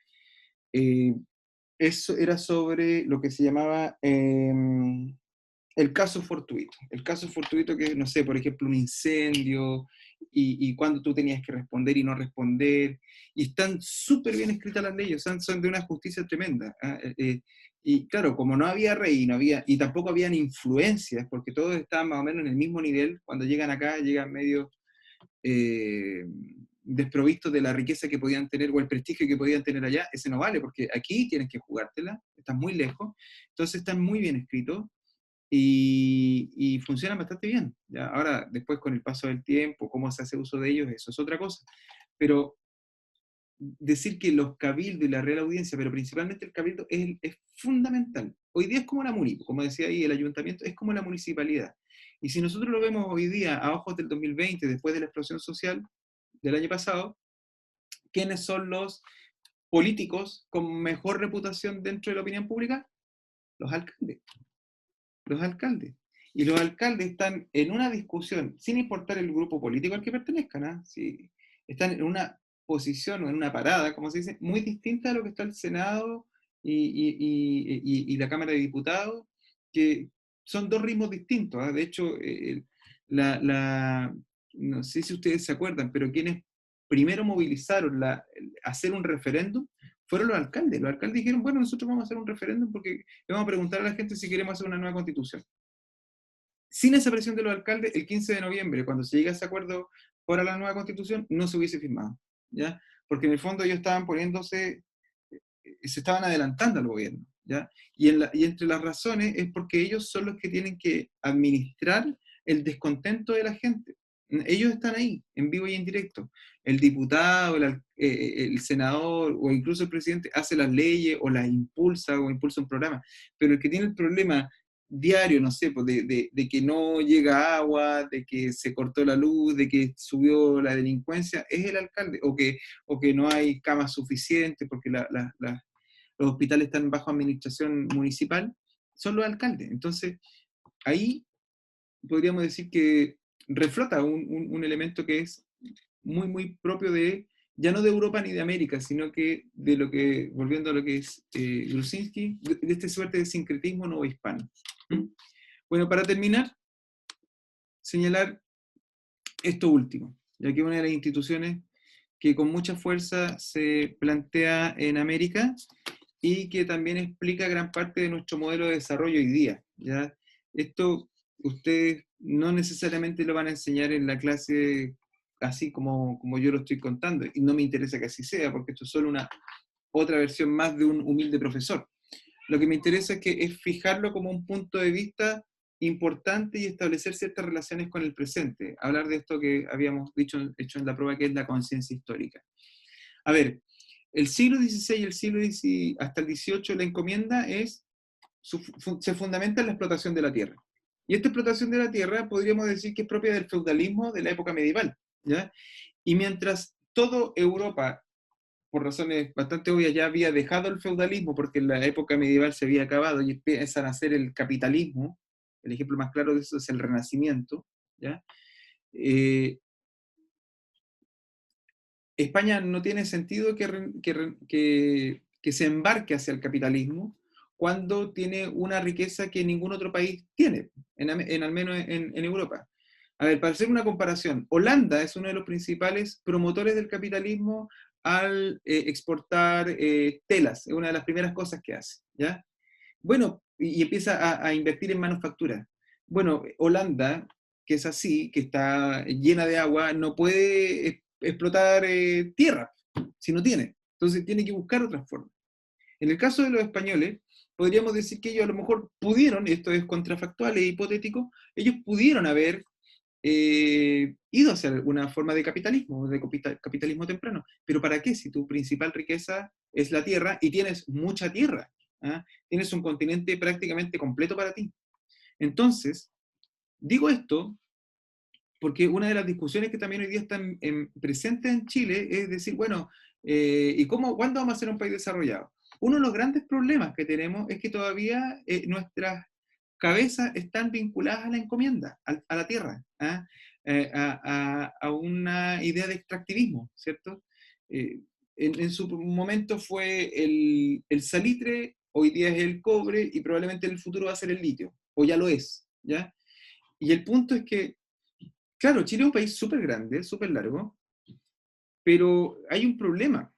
Eso era sobre lo que se llamaba el caso fortuito. El caso fortuito que, no sé, por ejemplo, un incendio, y cuando tú tenías que responder y no responder, y están súper bien escritas las leyes, son de una justicia tremenda. Y claro, como no había rey, y tampoco habían influencias, porque todos estaban más o menos en el mismo nivel, cuando llegan acá, llegan medio desprovistos de la riqueza que podían tener, o el prestigio que podían tener allá. Ese no vale, porque aquí tienes que jugártela, estás muy lejos, entonces están muy bien escritos, y funcionan bastante bien, ¿ya? Ahora, después con el paso del tiempo, cómo se hace uso de ellos, eso es otra cosa. Pero decir que los cabildos y la Real Audiencia, pero principalmente el cabildo, es fundamental. Hoy día es como la MUNI, como decía ahí, el ayuntamiento es como la municipalidad. Y si nosotros lo vemos hoy día, a ojos del 2020, después de la explosión social del año pasado, ¿quiénes son los políticos con mejor reputación dentro de la opinión pública? Los alcaldes. Los alcaldes. Y los alcaldes están en una discusión, sin importar el grupo político al que pertenezcan, ¿eh? Si están en una posición o en una parada, como se dice, muy distinta a lo que está el Senado y la Cámara de Diputados, que son dos ritmos distintos, ¿eh? De hecho, no sé si ustedes se acuerdan, pero quienes primero movilizaron hacer un referéndum fueron los alcaldes. Los alcaldes dijeron, bueno, nosotros vamos a hacer un referéndum porque le vamos a preguntar a la gente si queremos hacer una nueva constitución. Sin esa presión de los alcaldes, el 15 de noviembre, cuando se llega a ese acuerdo para la nueva constitución, no se hubiese firmado, ¿ya? Porque en el fondo ellos estaban se estaban adelantando al gobierno, ¿ya? Y entre las razones es porque ellos son los que tienen que administrar el descontento de la gente. Ellos están ahí, en vivo y en directo. El diputado, el senador o incluso el presidente hace las leyes o las impulsa o impulsa un programa. Pero el que tiene el problema diario, no sé, pues de que no llega agua, de que se cortó la luz, de que subió la delincuencia, es el alcalde. O que no hay camas suficientes porque los hospitales están bajo administración municipal, son los alcaldes. Entonces, ahí podríamos decir que reflota un elemento que es muy, muy propio de ya no de Europa ni de América, sino que de lo que, volviendo a lo que es Gruzinski, de esta suerte de sincretismo novohispano. Bueno, para terminar, señalar esto último, ya que una de las instituciones que con mucha fuerza se plantea en América y que también explica gran parte de nuestro modelo de desarrollo hoy día, ¿ya? Esto ustedes no necesariamente lo van a enseñar en la clase así como yo lo estoy contando, y no me interesa que así sea, porque esto es solo una otra versión más de un humilde profesor. Lo que me interesa es fijarlo como un punto de vista importante y establecer ciertas relaciones con el presente. Hablar de esto que habíamos hecho en la prueba, que es la conciencia histórica. A ver, el siglo XVI y el siglo hasta el XVIII, la encomienda se fundamenta en la explotación de la tierra. Y esta explotación de la tierra podríamos decir que es propia del feudalismo de la época medieval, ¿ya? Y mientras toda Europa, por razones bastante obvias, ya había dejado el feudalismo porque en la época medieval se había acabado y empieza a nacer el capitalismo, el ejemplo más claro de eso es el Renacimiento, ¿ya? España no tiene sentido que se embarque hacia el capitalismo cuando tiene una riqueza que ningún otro país tiene, al menos en Europa. A ver, para hacer una comparación, Holanda es uno de los principales promotores del capitalismo al exportar telas, es una de las primeras cosas que hace, ¿ya? Bueno, y empieza a invertir en manufactura. Bueno, Holanda, que es así, que está llena de agua, no puede explotar tierra si no tiene. Entonces tiene que buscar otras formas. En el caso de los españoles, podríamos decir que ellos a lo mejor pudieron, esto es contrafactual e hipotético, ellos pudieron haber ido hacia alguna forma de capitalismo temprano. Pero ¿para qué? Si tu principal riqueza es la tierra y tienes mucha tierra, ¿ah? Tienes un continente prácticamente completo para ti. Entonces, digo esto porque una de las discusiones que también hoy día están presentes en Chile es decir, bueno, ¿y cuándo vamos a ser un país desarrollado? Uno de los grandes problemas que tenemos es que todavía nuestras cabezas están vinculadas a la encomienda, a la tierra, ¿ah? A una idea de extractivismo, ¿cierto? En su momento fue el salitre, hoy día es el cobre y probablemente en el futuro va a ser el litio, o ya lo es, ¿ya? Y el punto es que, claro, Chile es un país súper grande, súper largo, pero hay un problema.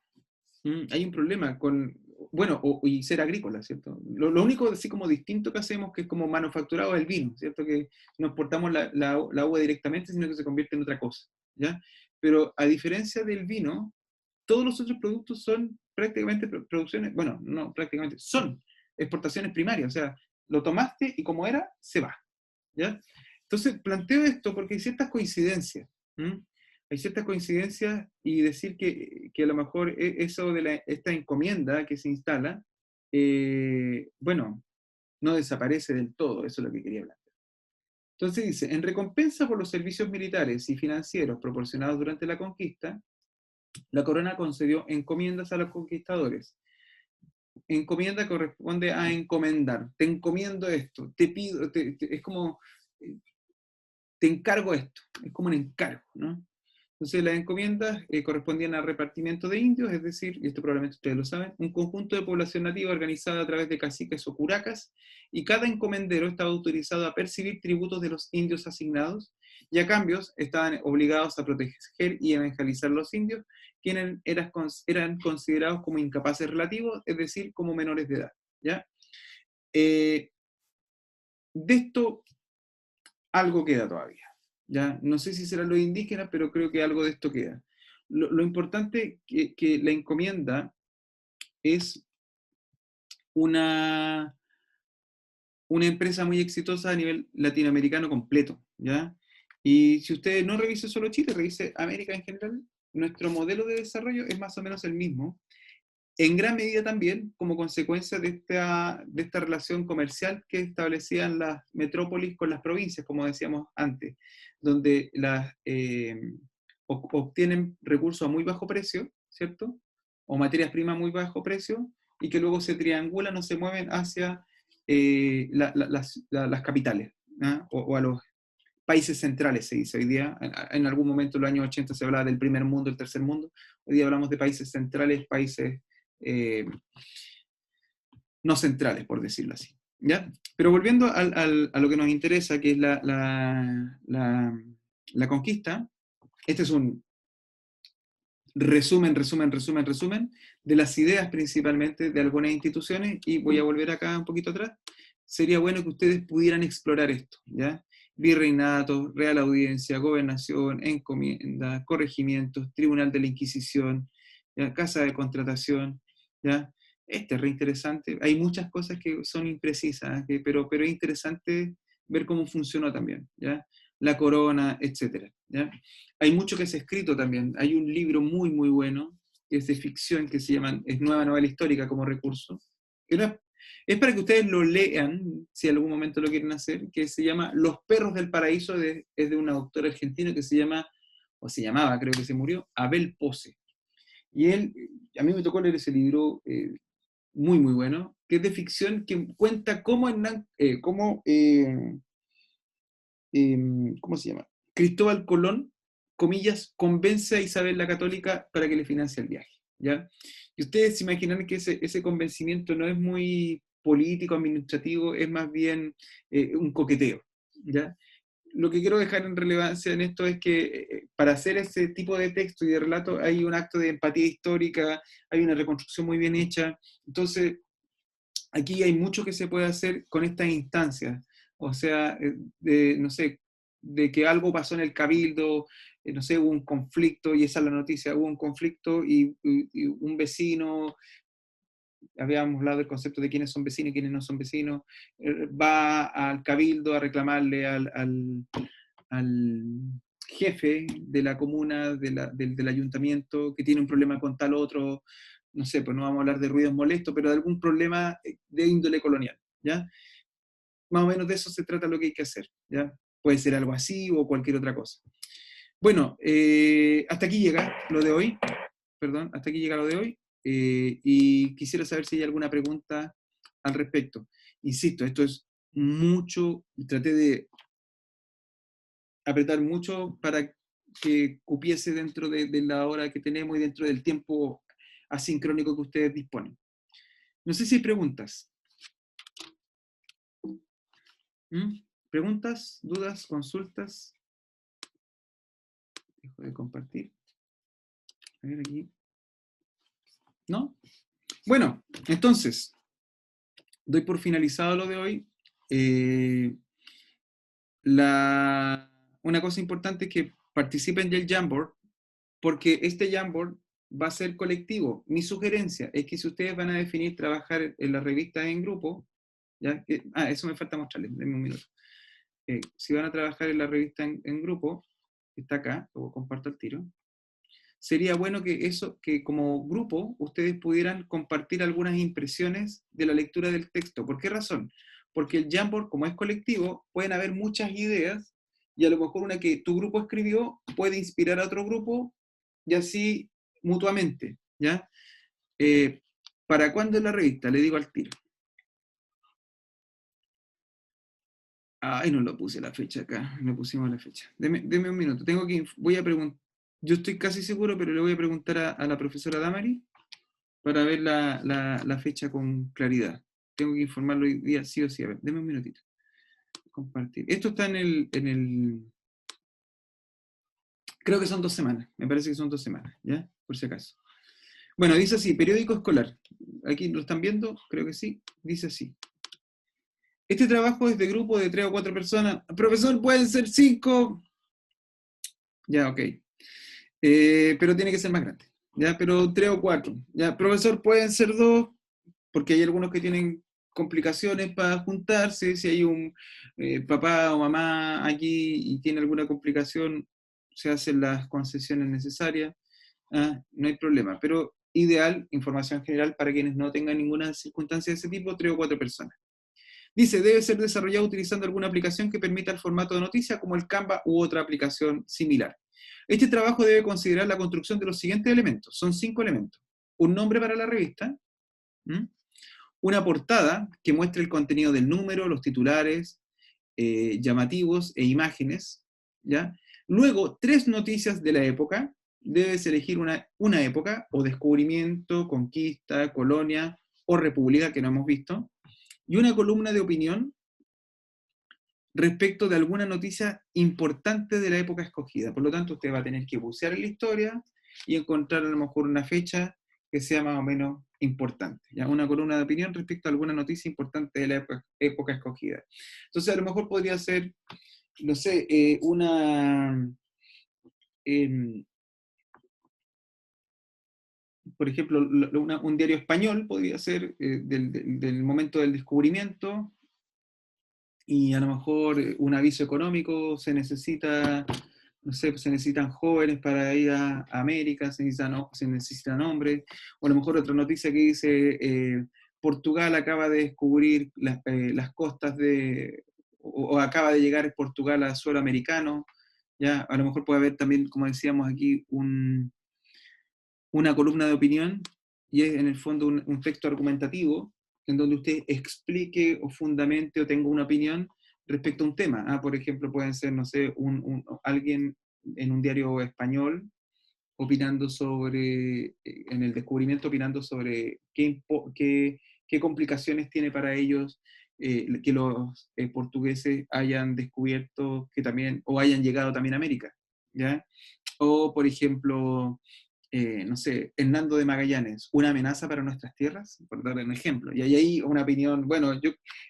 Hay un problema con, bueno, y ser agrícola, ¿cierto? Lo único así como distinto que hacemos, que es como manufacturado, es el vino, ¿cierto? Que no exportamos la uva directamente, sino que se convierte en otra cosa, ¿ya? Pero a diferencia del vino, todos los otros productos son prácticamente producciones, bueno, no prácticamente, son exportaciones primarias, o sea, lo tomaste y como era, se va, ¿ya? Entonces, planteo esto porque hay ciertas coincidencias. Hay ciertas coincidencias y decir que a lo mejor eso de esta encomienda que se instala, bueno, no desaparece del todo, eso es lo que quería hablar. Entonces dice, en recompensa por los servicios militares y financieros proporcionados durante la conquista, la corona concedió encomiendas a los conquistadores. Encomienda corresponde a encomendar. Te encomiendo esto, te pido, es como te encargo esto, es como un encargo, ¿no? Entonces las encomiendas correspondían al repartimiento de indios, es decir, y esto probablemente ustedes lo saben, un conjunto de población nativa organizada a través de caciques o curacas, y cada encomendero estaba autorizado a percibir tributos de los indios asignados, y a cambios estaban obligados a proteger y evangelizar a los indios, quienes eran considerados como incapaces relativos, es decir, como menores de edad, ¿ya? De esto algo queda todavía, ¿ya? No sé si serán los indígenas, pero creo que algo de esto queda. Lo importante que la encomienda es una empresa muy exitosa a nivel latinoamericano completo, ¿ya? Y si usted no revise solo Chile, revise América en general, nuestro modelo de desarrollo es más o menos el mismo, en gran medida también como consecuencia de esta relación comercial que establecían las metrópolis con las provincias, como decíamos antes, donde obtienen recursos a muy bajo precio, ¿cierto? O materias primas a muy bajo precio, y que luego se triangulan o se mueven hacia las capitales, ¿no? o a los países centrales, se dice hoy día. En algún momento en los años 80 se hablaba del primer mundo, el tercer mundo. Hoy día hablamos de países centrales, países no centrales, por decirlo así. ¿Ya? Pero volviendo a lo que nos interesa, que es la conquista, este es un resumen de las ideas principalmente de algunas instituciones, y voy a volver acá un poquito atrás. Sería bueno que ustedes pudieran explorar esto, ¿ya? Virreinato, Real Audiencia, Gobernación, encomienda, corregimientos, Tribunal de la Inquisición, ¿ya? Casa de Contratación, ¿ya? Este es re interesante. Hay muchas cosas que son imprecisas, pero es interesante ver cómo funcionó también, ¿ya? La corona, etc. ¿Ya? Hay mucho que se ha escrito también. Hay un libro muy, muy bueno, que es de ficción, que se llama, es Nueva Novela Histórica como recurso. Es para que ustedes lo lean, si en algún momento lo quieren hacer, que se llama Los Perros del Paraíso, es de un autor argentino que se llama, o se llamaba, creo que se murió, Abel Pose. Y él, a mí me tocó leer ese libro, muy, muy bueno, que es de ficción, que cuenta cómo ¿cómo se llama? Cristóbal Colón, comillas, convence a Isabel la Católica para que le financie el viaje, ¿ya? Y ustedes se imaginan que ese convencimiento no es muy político, administrativo, es más bien un coqueteo, ¿ya? Lo que quiero dejar en relevancia en esto es que para hacer ese tipo de texto y de relato hay un acto de empatía histórica, hay una reconstrucción muy bien hecha. Entonces, aquí hay mucho que se puede hacer con estas instancias. O sea, no sé, de que algo pasó en el cabildo, no sé, hubo un conflicto, y esa es la noticia, hubo un conflicto y un vecino, habíamos hablado del concepto de quiénes son vecinos y quiénes no son vecinos, va al cabildo a reclamarle al jefe de la comuna, del ayuntamiento, que tiene un problema con tal otro, no sé, pues no vamos a hablar de ruidos molestos, pero de algún problema de índole colonial, ¿ya? Más o menos de eso se trata lo que hay que hacer, ¿ya? Puede ser algo así o cualquier otra cosa. Bueno, hasta aquí llega lo de hoy, perdón, hasta aquí llega lo de hoy, y quisiera saber si hay alguna pregunta al respecto. Insisto, esto es mucho, traté de apretar mucho para que cupiese dentro de la hora que tenemos y dentro del tiempo asincrónico que ustedes disponen. No sé si hay preguntas. ¿Preguntas, dudas, consultas? Dejo de compartir. A ver aquí. ¿No? Bueno, entonces, doy por finalizado lo de hoy. Una cosa importante es que participen del Jamboard, porque este Jamboard va a ser colectivo. Mi sugerencia es que si ustedes van a definir trabajar en la revista en grupo, ¿ya? Eso me falta mostrarles, denme un minuto. Si van a trabajar en la revista en grupo, está acá, lo comparto al tiro. Sería bueno que como grupo ustedes pudieran compartir algunas impresiones de la lectura del texto. ¿Por qué razón? Porque el Jamboard, como es colectivo, pueden haber muchas ideas, y a lo mejor una que tu grupo escribió puede inspirar a otro grupo, y así mutuamente, ¿ya? ¿Para cuándo es la revista? Le digo al tiro. Ay, no lo puse la fecha acá, no pusimos la fecha. Deme un minuto, voy a preguntar, yo estoy casi seguro, pero le voy a preguntar a la profesora Damari para ver la fecha con claridad. Tengo que informarlo hoy día, sí o sí. A ver, deme un minutito. Compartir. Esto está en el... Creo que son 2 semanas, me parece que son 2 semanas, ¿ya? Por si acaso. Bueno, dice así, periódico escolar. Aquí lo están viendo, creo que sí, dice así. Este trabajo es de grupo de 3 o 4 personas. Profesor, pueden ser 5. Ya, ok. Pero tiene que ser más grande. Ya, pero 3 o 4. Ya, profesor, pueden ser 2, porque hay algunos que tienen complicaciones para juntarse. Si hay un papá o mamá aquí y tiene alguna complicación, se hacen las concesiones necesarias. No hay problema. Pero ideal, información general para quienes no tengan ninguna circunstancia de ese tipo, 3 o 4 personas. Dice, debe ser desarrollado utilizando alguna aplicación que permita el formato de noticia, como el Canva u otra aplicación similar. Este trabajo debe considerar la construcción de los siguientes elementos. Son 5 elementos. Un nombre para la revista, una portada que muestre el contenido del número, los titulares, llamativos e imágenes, ¿ya? Luego, 3 noticias de la época. Debes elegir una época, o descubrimiento, conquista, colonia, o república, que no hemos visto, y una columna de opinión respecto de alguna noticia importante de la época escogida. Por lo tanto, usted va a tener que bucear en la historia y encontrar a lo mejor una fecha que sea más o menos importante. ¿Ya? Una columna de opinión respecto a alguna noticia importante de la época escogida. Entonces, a lo mejor podría ser, no sé, por ejemplo, un diario español podría ser del momento del descubrimiento, y a lo mejor un aviso económico, se necesita, no sé, se necesitan jóvenes para ir a América, se necesitan hombres, o a lo mejor otra noticia que dice, Portugal acaba de descubrir las costas o acaba de llegar Portugal a suelo americano, ya, a lo mejor puede haber también, como decíamos aquí, una columna de opinión, y es en el fondo un texto argumentativo, en donde usted explique o fundamente o tenga una opinión respecto a un tema. Por ejemplo, pueden ser, no sé, alguien en un diario español opinando sobre, en el descubrimiento, opinando sobre qué complicaciones tiene para ellos que los portugueses hayan descubierto que también, o hayan llegado también a América, ¿ya? O, por ejemplo, no sé, Hernando de Magallanes, una amenaza para nuestras tierras, por darle un ejemplo. Y ahí una opinión, bueno,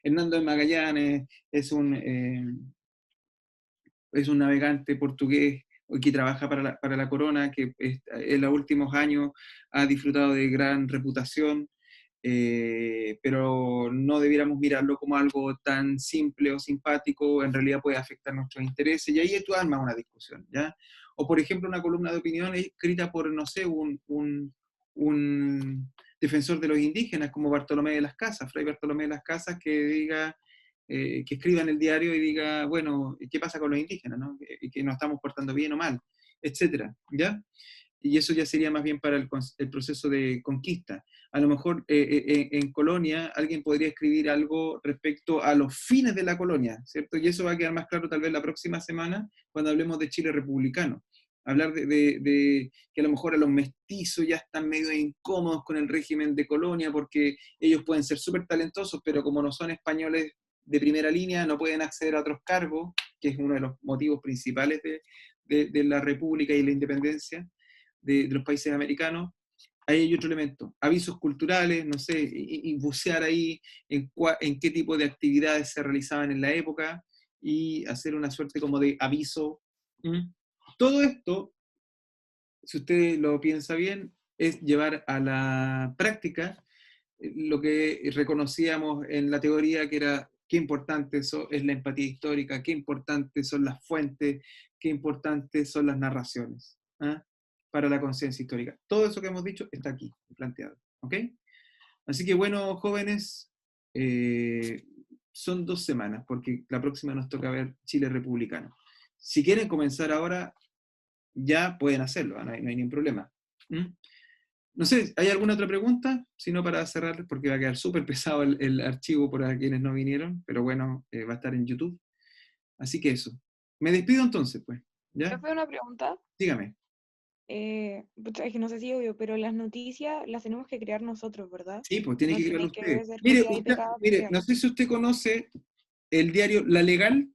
Hernando de Magallanes es un navegante portugués que trabaja para la corona, que en los últimos años ha disfrutado de gran reputación, pero no debiéramos mirarlo como algo tan simple o simpático, en realidad puede afectar nuestros intereses, y ahí tú armas una discusión, ¿ya? O por ejemplo una columna de opinión escrita por, no sé, un defensor de los indígenas como Bartolomé de las Casas, Fray Bartolomé de las Casas, que diga, que escriba en el diario y diga, bueno, ¿qué pasa con los indígenas, no? Que nos estamos portando bien o mal, etcétera, ¿ya? Y eso ya sería más bien para el proceso de conquista. A lo mejor en Colonia alguien podría escribir algo respecto a los fines de la colonia, ¿cierto? Y eso va a quedar más claro tal vez la próxima semana cuando hablemos de Chile republicano. Hablar de que a lo mejor a los mestizos ya están medio incómodos con el régimen de Colonia porque ellos pueden ser súper talentosos, pero como no son españoles de primera línea, no pueden acceder a otros cargos, que es uno de los motivos principales de la república y la independencia de los países americanos. Ahí hay otro elemento, avisos culturales, no sé, y bucear ahí en qué tipo de actividades se realizaban en la época, y hacer una suerte como de aviso. Todo esto, si usted lo piensa bien, es llevar a la práctica lo que reconocíamos en la teoría, que era qué importante es la empatía histórica, qué importantes son las fuentes, qué importantes son las narraciones para la conciencia histórica. Todo eso que hemos dicho está aquí planteado, ¿ok? Así que bueno, jóvenes, son 2 semanas, porque la próxima nos toca ver Chile republicano. Si quieren comenzar ahora, ya pueden hacerlo, no hay ningún problema. No sé, ¿hay alguna otra pregunta? Si no, para cerrar, porque va a quedar súper pesado el archivo para quienes no vinieron, pero bueno, va a estar en YouTube. Así que eso. Me despido entonces, pues. ¿Ya?
¿Profe, una pregunta?
Dígame.
Pucha, es que no sé si es obvio, pero las noticias las tenemos que crear nosotros, ¿verdad?
Sí, pues tiene
No
que crearlo
tiene que
usted.
ser
Mire,
copia de cada
mire, no sé si usted conoce el diario La Legal.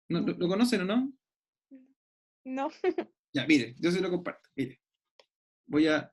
¿No,
No.
¿Lo conocen o no?
No.
Ya, mire, yo se lo comparto. Mire, voy a